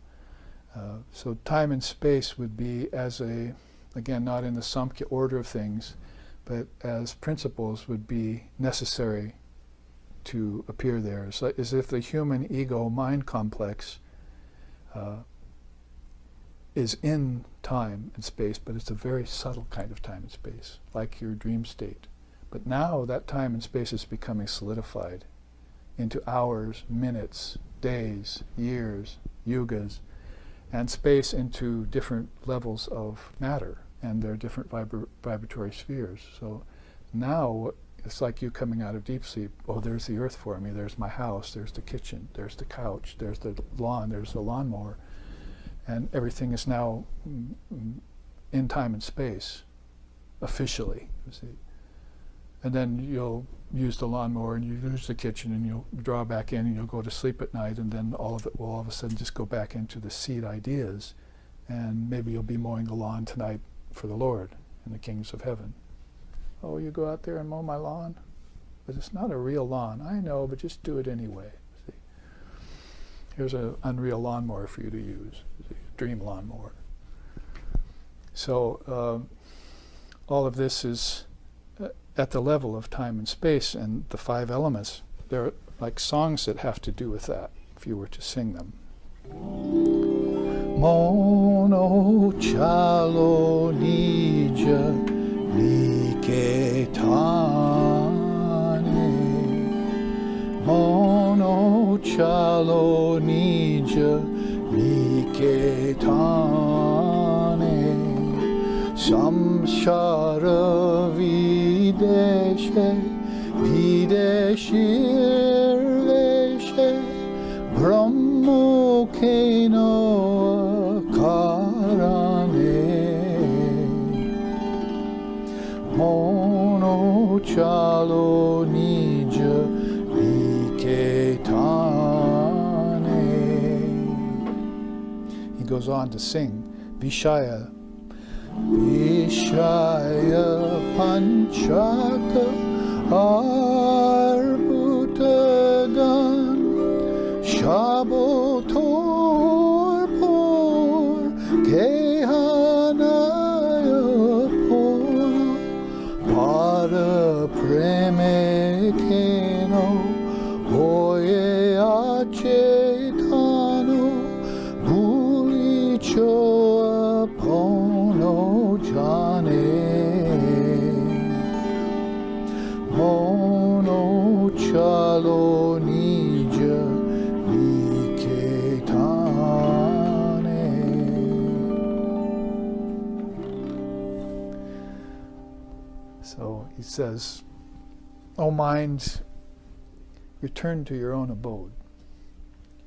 So time and space would be as a, again, not in the Samkhya order of things, but as principles would be necessary to appear there. It's like, as if the human ego mind complex is in time and space, but it's a very subtle kind of time and space, like your dream state. But now that time and space is becoming solidified into hours, minutes, days, years, yugas, and space into different levels of matter, and there are different vibratory spheres. So now it's like you coming out of deep sleep. Oh, there's the earth for me, there's my house, there's the kitchen, there's the couch, there's the lawn, there's the lawnmower, and everything is now in time and space, officially, you see. And then you'll use the lawnmower and you use the kitchen and you'll draw back in and you'll go to sleep at night, and then all of it will all of a sudden just go back into the seed ideas, and maybe you'll be mowing the lawn tonight for the Lord in the kingdoms of heaven. Oh, you go out there and mow my lawn? But it's not a real lawn. I know, but just do it anyway. See? Here's an unreal lawnmower for you to use, see? Dream lawnmower. So all of this is at the level of time and space, and the 5 elements. They're like songs that have to do with that, if you were to sing them. Mono chalo nija niketane, mono chalo nija niketane, samsara videshe videshirveshe brahmo keno karane, mono chalo nija niketane. He goes on to sing Vishaya panchaka arbutagan shabotor por kehanaya poro para preme keno hoye achetano bulicho apono jane, mono chalo nija niketane. So he says, O mind, return to your own abode,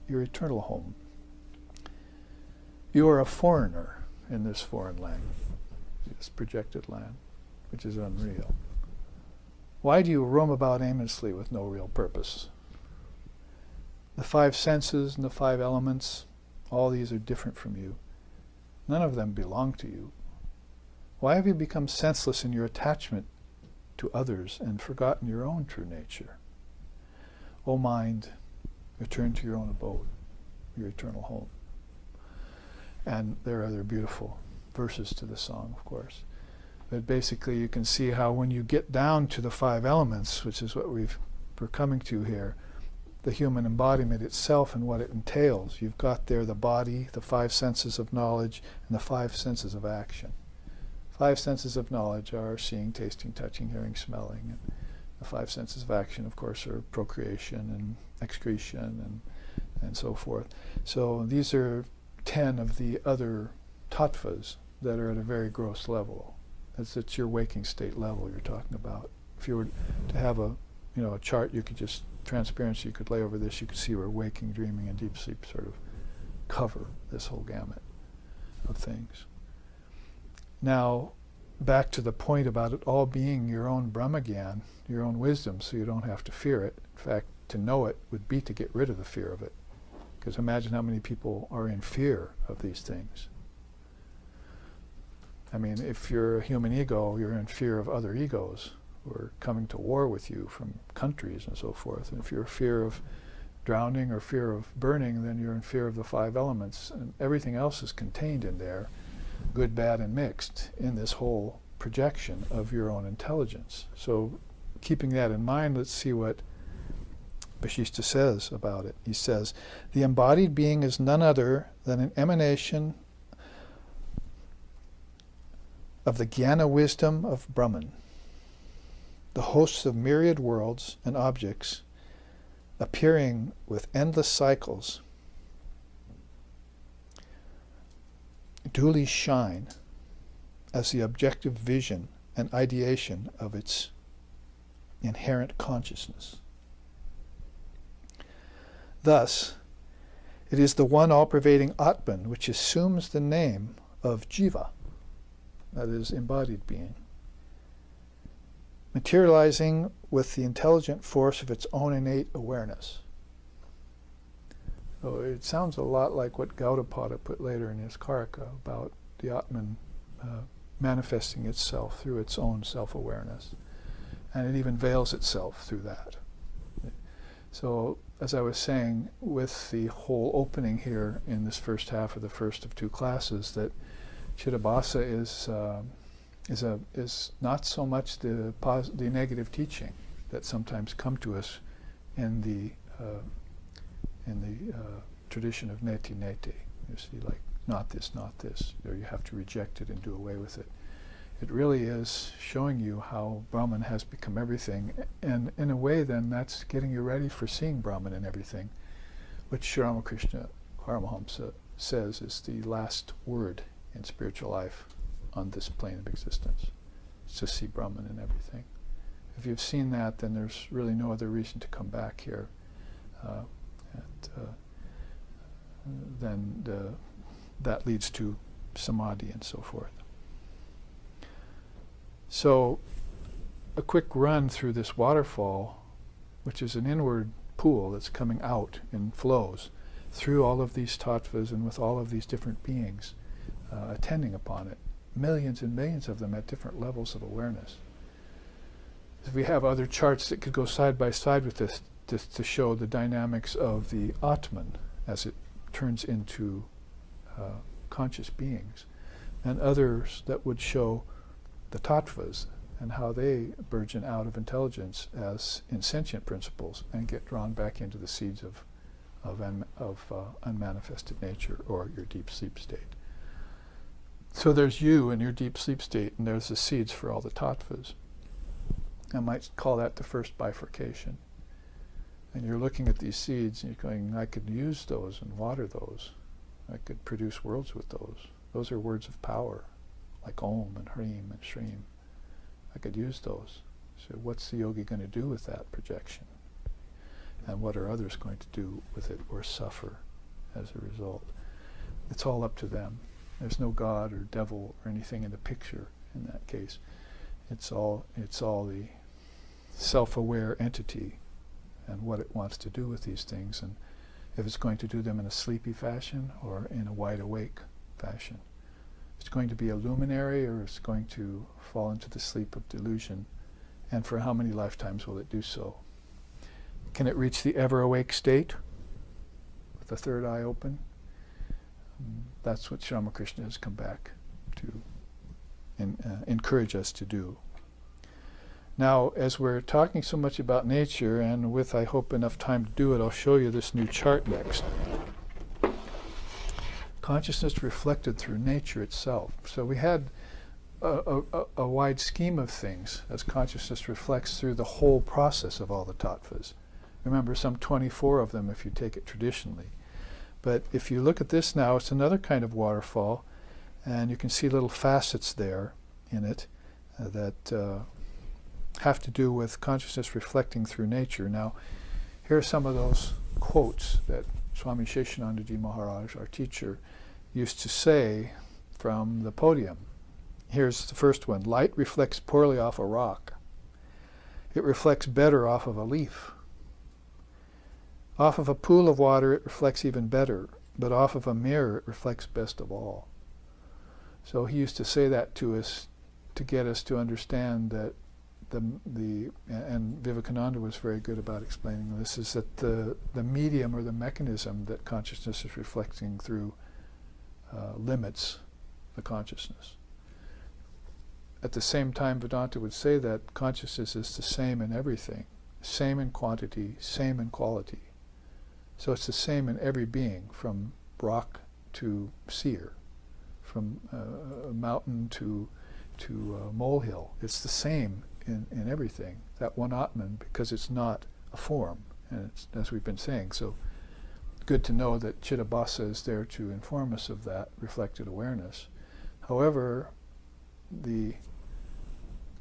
your eternal home. You are a foreigner in this foreign land, this projected land, which is unreal. Why do you roam about aimlessly with no real purpose? The 5 senses and the 5 elements, all these are different from you. None of them belong to you. Why have you become senseless in your attachment to others and forgotten your own true nature? O mind, return to your own abode, your eternal home. And there are other beautiful verses to the song, of course. But basically you can see how when you get down to the 5 elements, which is what we're coming to here, the human embodiment itself and what it entails. You've got there the body, the 5 senses of knowledge, and the 5 senses of action. 5 senses of knowledge are seeing, tasting, touching, hearing, smelling. And the 5 senses of action, of course, are procreation and excretion and so forth. So these are 10 of the other tattvas that are at a very gross level. It's your waking state level you're talking about. If you were to have a chart, you could just, transparency, you could lay over this, you could see where waking, dreaming, and deep sleep sort of cover this whole gamut of things. Now, back to the point about it all being your own Brahmagyan, your own wisdom, so you don't have to fear it. In fact, to know it would be to get rid of the fear of it. Because imagine how many people are in fear of these things. I mean, if you're a human ego, you're in fear of other egos who are coming to war with you from countries and so forth. And if you're in fear of drowning or fear of burning, then you're in fear of the 5 elements. And everything else is contained in there, good, bad, and mixed, in this whole projection of your own intelligence. So keeping that in mind, let's see what Vasishtha says about it. He says, the embodied being is none other than an emanation of the jnana wisdom of Brahman. The hosts of myriad worlds and objects appearing with endless cycles duly shine as the objective vision and ideation of its inherent consciousness. Thus, it is the one all-pervading Atman which assumes the name of Jiva, that is, embodied being, materializing with the intelligent force of its own innate awareness. So it sounds a lot like what Gaudapada put later in his Karika about the Atman manifesting itself through its own self-awareness. And it even veils itself through that. So, as I was saying, with the whole opening here in this first half of the first of 2 classes, that Chitta Basa is not so much the negative teaching that sometimes come to us in the tradition of neti neti. You see, like, not this, or you have to reject it and do away with it. It really is showing you how Brahman has become everything, and in a way then that's getting you ready for seeing Brahman in everything, which Sri Ramakrishna Paramahamsa says is the last word in spiritual life on this plane of existence. It's to see Brahman in everything. If you've seen that, then there's really no other reason to come back here. Then that leads to samadhi and so forth. So, a quick run through this waterfall, which is an inward pool that's coming out in flows through all of these tattvas and with all of these different beings attending upon it. Millions and millions of them at different levels of awareness. If we have other charts that could go side by side with this to show the dynamics of the Atman as it turns into conscious beings, and others that would show the tattvas and how they burgeon out of intelligence as insentient principles and get drawn back into the seeds of unmanifested nature, or your deep sleep state. So there's you in your deep sleep state, and there's the seeds for all the tattvas. I might call that the first bifurcation. And you're looking at these seeds and you're going, I could use those and water those. I could produce worlds with those. Those are words of power, like Om and Hrim and Shrim. I could use those. So what's the yogi going to do with that projection? And what are others going to do with it or suffer as a result? It's all up to them. There's no God or devil or anything in the picture in that case. It's all the self-aware entity and what it wants to do with these things, and if it's going to do them in a sleepy fashion or in a wide awake fashion. it's going to be a luminary, or it's going to fall into the sleep of delusion, and for how many lifetimes will it do so? Can it reach the ever-awake state with the third eye open? That's what Sri Ramakrishna has come back to encourage us to do. Now, as we're talking so much about nature, and with, I hope, enough time to do it, I'll show you this new chart next. Consciousness reflected through nature itself. So we had a wide scheme of things as consciousness reflects through the whole process of all the tattvas. Remember, some 24 of them if you take it traditionally. But if you look at this now, it's another kind of waterfall, and you can see little facets there in it that have to do with consciousness reflecting through nature. Now, here are some of those quotes that Swami Sheshanandaji Maharaj, our teacher, used to say from the podium. Here's the first one. Light reflects poorly off a rock. It reflects better off of a leaf. Off of a pool of water, it reflects even better, but off of a mirror, it reflects best of all. So he used to say that to us to get us to understand that and Vivekananda was very good about explaining this, is that the medium or the mechanism that consciousness is reflecting through limits the consciousness. At the same time, Vedanta would say that consciousness is the same in everything, same in quantity, same in quality. So it's the same in every being, from rock to seer, from mountain to molehill. It's the same in everything, that one Atman, because it's not a form, and it's, as we've been saying. So good to know that Chitta Basa is there to inform us of that reflected awareness. However, the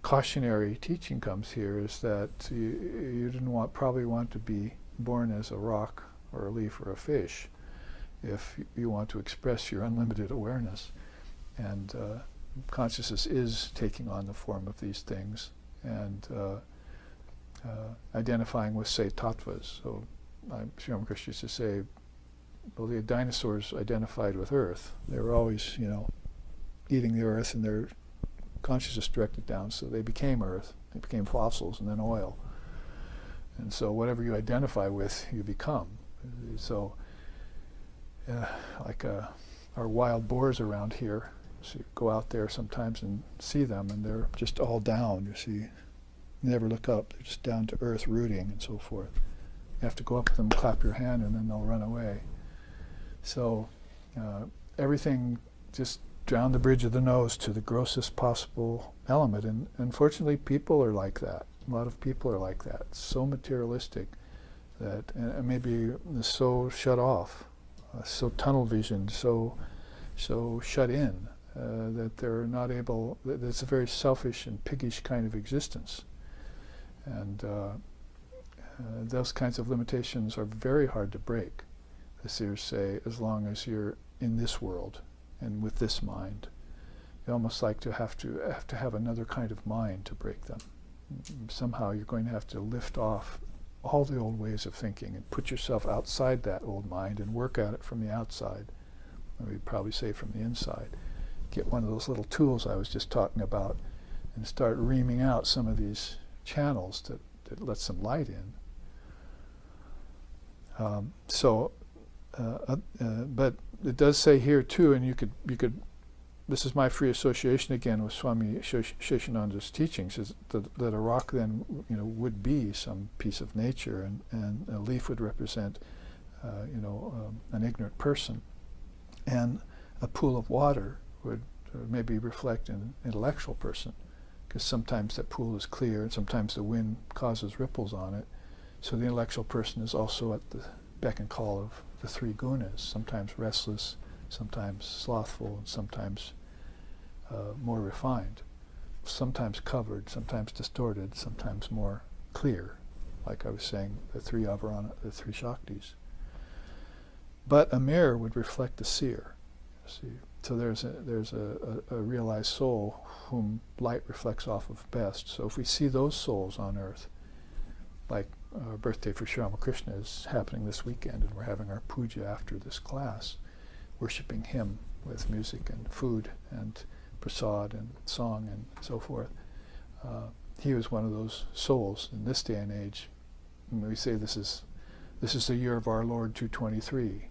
cautionary teaching comes here is that you didn't probably want to be born as a rock or a leaf or a fish if you want to express your unlimited awareness. And consciousness is taking on the form of these things and identifying with, say, tattvas. So Sri Ramakrishna used to say, well, the dinosaurs identified with earth. They were always, eating the earth, and their consciousness directed down, so they became earth. They became fossils and then oil. And so whatever you identify with, you become. So like our wild boars around here, so you go out there sometimes and see them, and they're just all down, you see. You never look up. They're just down to earth, rooting and so forth. You have to go up to them, clap your hand, and then they'll run away. So everything just down the bridge of the nose to the grossest possible element. And unfortunately, people are like that. A lot of people are like that. So materialistic that, and maybe so shut off, so tunnel visioned, so shut in, that they're not able, it's a very selfish and piggish kind of existence. And those kinds of limitations are very hard to break, the seers say, as long as you're in this world and with this mind. You almost like to have to have another kind of mind to break them. Somehow you're going to have to lift off all the old ways of thinking and put yourself outside that old mind and work at it from the outside. Or we'd probably say from the inside. Get one of those little tools I was just talking about and start reaming out some of these channels that let some light in. But it does say here too, and you could. This is my free association again with Swami Sheshananda's teachings, is that a rock then would be some piece of nature, and a leaf would represent an ignorant person, and a pool of water would maybe reflect an intellectual person, because sometimes that pool is clear and sometimes the wind causes ripples on it. So the intellectual person is also at the beck and call of the three gunas, sometimes restless, sometimes slothful, and sometimes more refined, sometimes covered, sometimes distorted, sometimes more clear, like I was saying, the three avarana, the three shaktis. But a mirror would reflect the seer. See? So there's a realized soul whom light reflects off of best. So if we see those souls on earth, like our birthday for Sri Ramakrishna is happening this weekend, and we're having our puja after this class, worshipping him with music and food and prasad and song and so forth. He was one of those souls in this day and age. And we say this is the year of our Lord 223.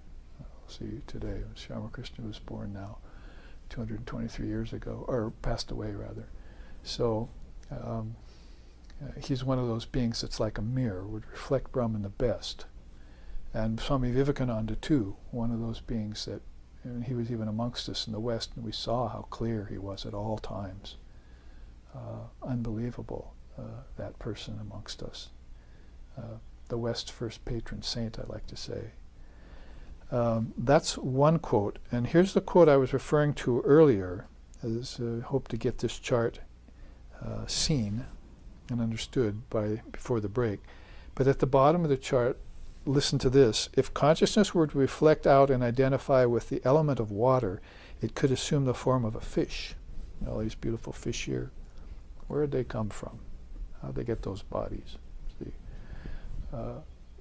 See, today, Ramakrishna was born now 223 years ago, or passed away rather. So he's one of those beings that's like a mirror, would reflect Brahman the best. And Swami Vivekananda too, one of those beings that, and he was even amongst us in the West, and we saw how clear he was at all times. Unbelievable, that person amongst us. The West's first patron saint, I like to say. That's one quote. And here's the quote I was referring to earlier. I hope to get this chart seen and understood before the break. But at the bottom of the chart, listen to this. If consciousness were to reflect out and identify with the element of water, it could assume the form of a fish. All these beautiful fish here. Where did they come from? How'd they get those bodies? See,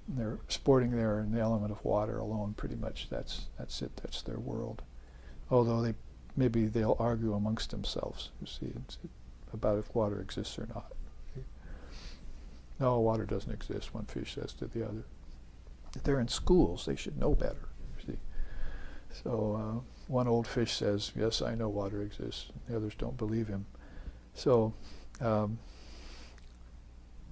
they're sporting there in the element of water alone, pretty much. That's it. That's their world. Although maybe they'll argue amongst themselves, you see, about if water exists or not. No, water doesn't exist, one fish says to the other. If they're in schools, they should know better, you see. So one old fish says, yes, I know water exists. The others don't believe him. So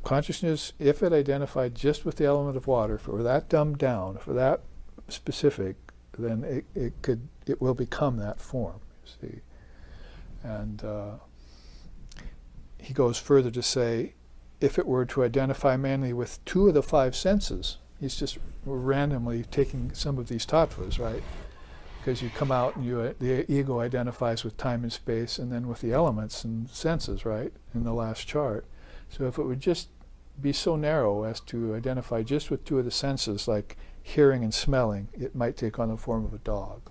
consciousness, if it identified just with the element of water, if it were that dumbed down, if it were that specific, then it will become that form, you see. And he goes further to say, if it were to identify mainly with two of the five senses, he's just randomly taking some of these tattvas, right? Because you come out and the ego identifies with time and space, and then with the elements and senses, right, in the last chart. So if it would just be so narrow as to identify just with two of the senses, like hearing and smelling, it might take on the form of a dog.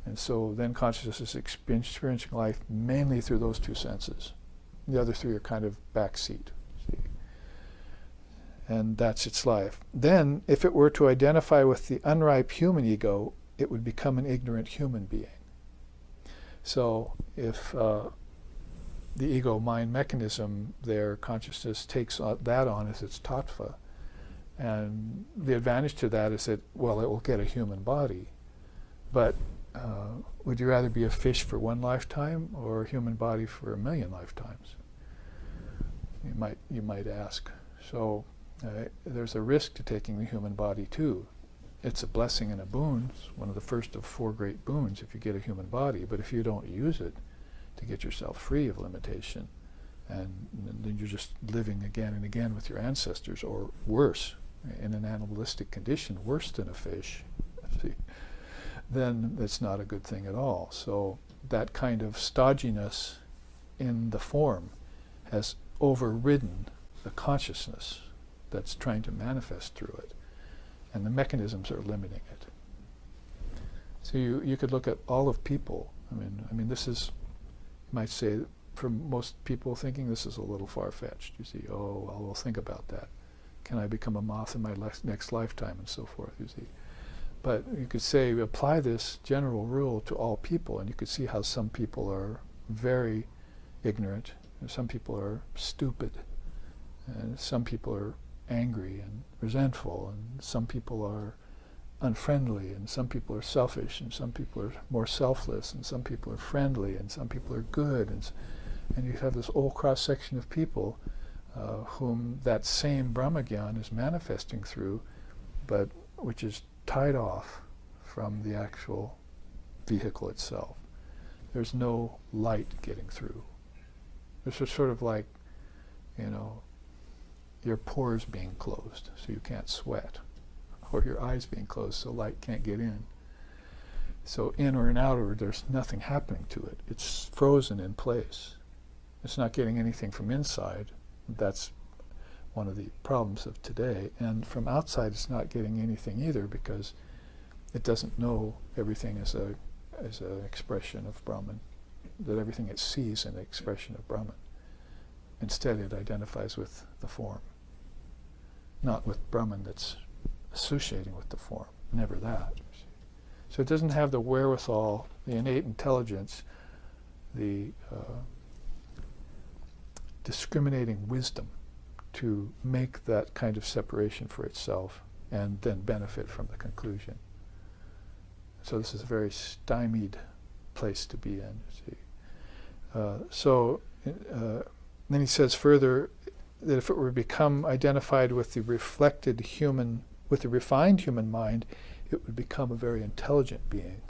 And so then consciousness is experiencing life mainly through those two senses. The other three are kind of backseat. See? And that's its life. Then, if it were to identify with the unripe human ego, it would become an ignorant human being. So if the ego-mind mechanism, their consciousness takes that on as its tattva, and the advantage to that is that, well, it will get a human body, but would you rather be a fish for one lifetime or a human body for 1,000,000 lifetimes? You might ask. So there's a risk to taking the human body too. It's a blessing and a boon. It's one of the first of 4 great boons if you get a human body. But if you don't use it to get yourself free of limitation, and then you're just living again and again with your ancestors, or worse, in an animalistic condition, worse than a fish, see, then that's not a good thing at all. So that kind of stodginess in the form has overridden the consciousness that's trying to manifest through it, and the mechanisms are limiting it. So you could look at all of people. I mean, this is, you might say, for most people thinking this is a little far-fetched. You see, oh, well, we'll think about that. Can I become a moth in my next lifetime, and so forth, you see. But you could say, apply this general rule to all people, and you could see how some people are very ignorant, and some people are stupid, and some people are angry and resentful, and some people are unfriendly, and some people are selfish, and some people are more selfless, and some people are friendly, and some people are good, and you have this whole cross-section of people whom that same Brahmagyan is manifesting through, but which is tied off from the actual vehicle itself. There's no light getting through. This is sort of like, your pores being closed so you can't sweat, or your eyes being closed so light can't get in. So in or in outward, there's nothing happening to it. It's frozen in place. It's not getting anything from inside. That's one of the problems of today. And from outside, it's not getting anything either, because it doesn't know everything as an expression of Brahman, that everything it sees is an expression of Brahman. Instead, it identifies with the form, not with Brahman that's associating with the form. Never that. So it doesn't have the wherewithal, the innate intelligence, the discriminating wisdom to make that kind of separation for itself and then benefit from the conclusion. So this is a very stymied place to be in, you see. Then he says further that if it were to become identified with the reflected human, with the refined human mind, it would become a very intelligent being.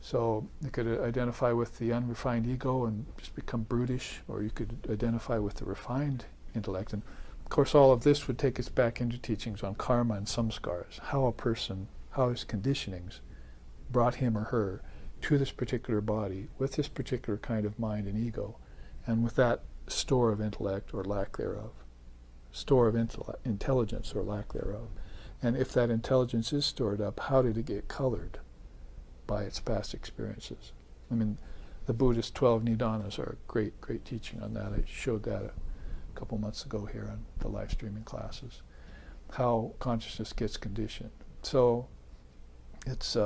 So you could identify with the unrefined ego and just become brutish, or you could identify with the refined intellect. And of course all of this would take us back into teachings on karma and samskaras, how a person, how his conditionings brought him or her to this particular body with this particular kind of mind and ego, and with that store of intellect or lack thereof, store of intelligence or lack thereof. And if that intelligence is stored up, how did it get colored by its past experiences? I mean, the Buddhist 12 Nidanas are a great, great teaching on that. I showed that a couple months ago here on the live streaming classes, how consciousness gets conditioned. So it's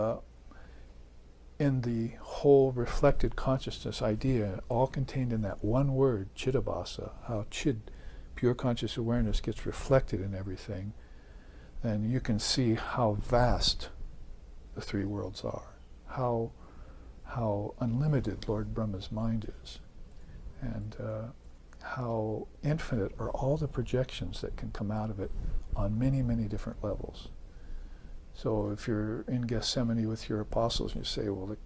in the whole reflected consciousness idea, all contained in that one word, Chitta Basa, how Chid, pure conscious awareness, gets reflected in everything, then you can see how vast the three worlds are, how unlimited Lord Brahma's mind is, and how infinite are all the projections that can come out of it on many, many different levels. So if you're in Gethsemane with your apostles and you say, well, the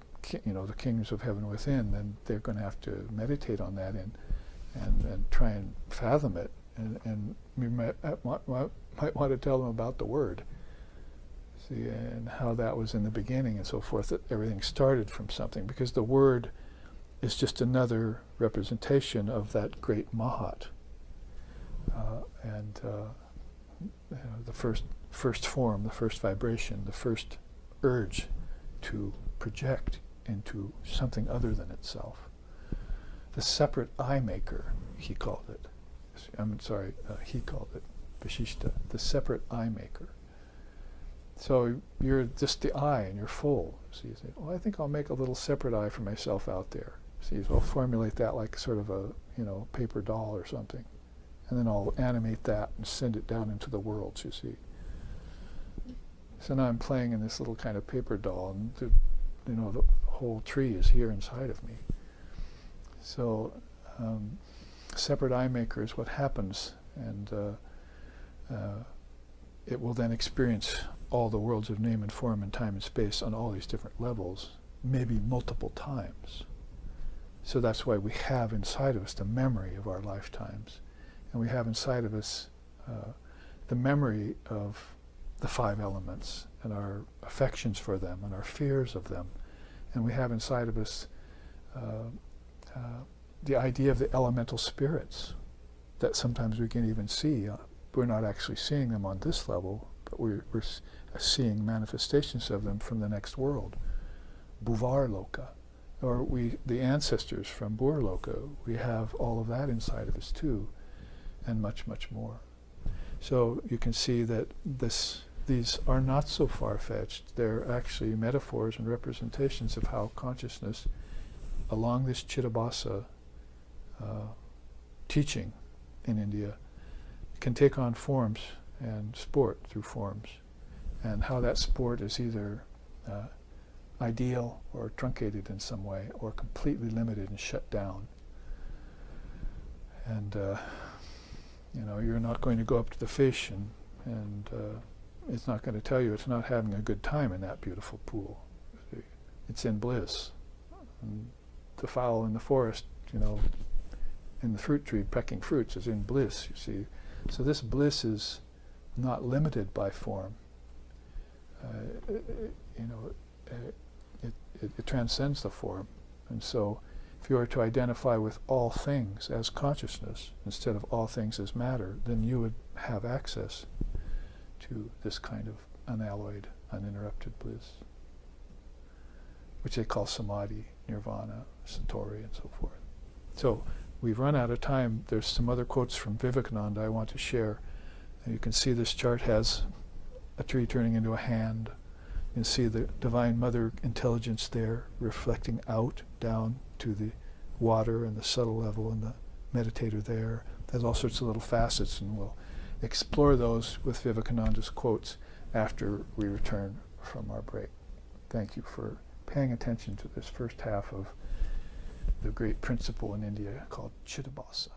kingdoms of heaven within, then they're going to have to meditate on that and try and fathom it. And we might want to tell them about the Word, see, and how that was in the beginning and so forth, that everything started from something, because the Word is just another representation of that great Mahat. The first form, the first vibration, the first urge to project into something other than itself. The separate eye maker, he called it. He called it Vishishta, the separate eye maker. So you're just the eye and you're full. So you say, well, I think I'll make a little separate eye for myself out there. So I'll formulate that like sort of a paper doll or something. And then I'll animate that and send it down into the worlds, you see. So now I'm playing in this little kind of paper doll, and the whole tree is here inside of me. So separate eye maker is what happens, and it will then experience all the worlds of name and form and time and space on all these different levels, maybe multiple times. So that's why we have inside of us the memory of our lifetimes. And we have inside of us the memory of the five elements and our affections for them and our fears of them. And we have inside of us the idea of the elemental spirits that sometimes we can even see. We're not actually seeing them on this level, but we're seeing manifestations of them from the next world, Bhuvar Loka, or the ancestors from Bhur Loka. We have all of that inside of us too, and much, much more. So you can see that these are not so far-fetched. They're actually metaphors and representations of how consciousness, along this Chitta Basa teaching in India, can take on forms and sport through forms, and how that sport is either ideal or truncated in some way, or completely limited and shut down. And you're not going to go up to the fish and it's not going to tell you it's not having a good time in that beautiful pool. It's in bliss. And the fowl in the forest, in the fruit tree pecking fruits, is in bliss, you see. So this bliss is not limited by form. It transcends the form. And so if you were to identify with all things as consciousness instead of all things as matter, then you would have access to this kind of unalloyed, uninterrupted bliss, which they call samadhi, nirvana, satori, and so forth. So we've run out of time. There's some other quotes from Vivekananda I want to share. And you can see this chart has a tree turning into a hand, You can see the Divine Mother intelligence there reflecting out, down to the water and the subtle level, and the meditator there. There's all sorts of little facets, and we'll explore those with Vivekananda's quotes after we return from our break. Thank you for paying attention to this first half of the great principle in India called Chitta Basa.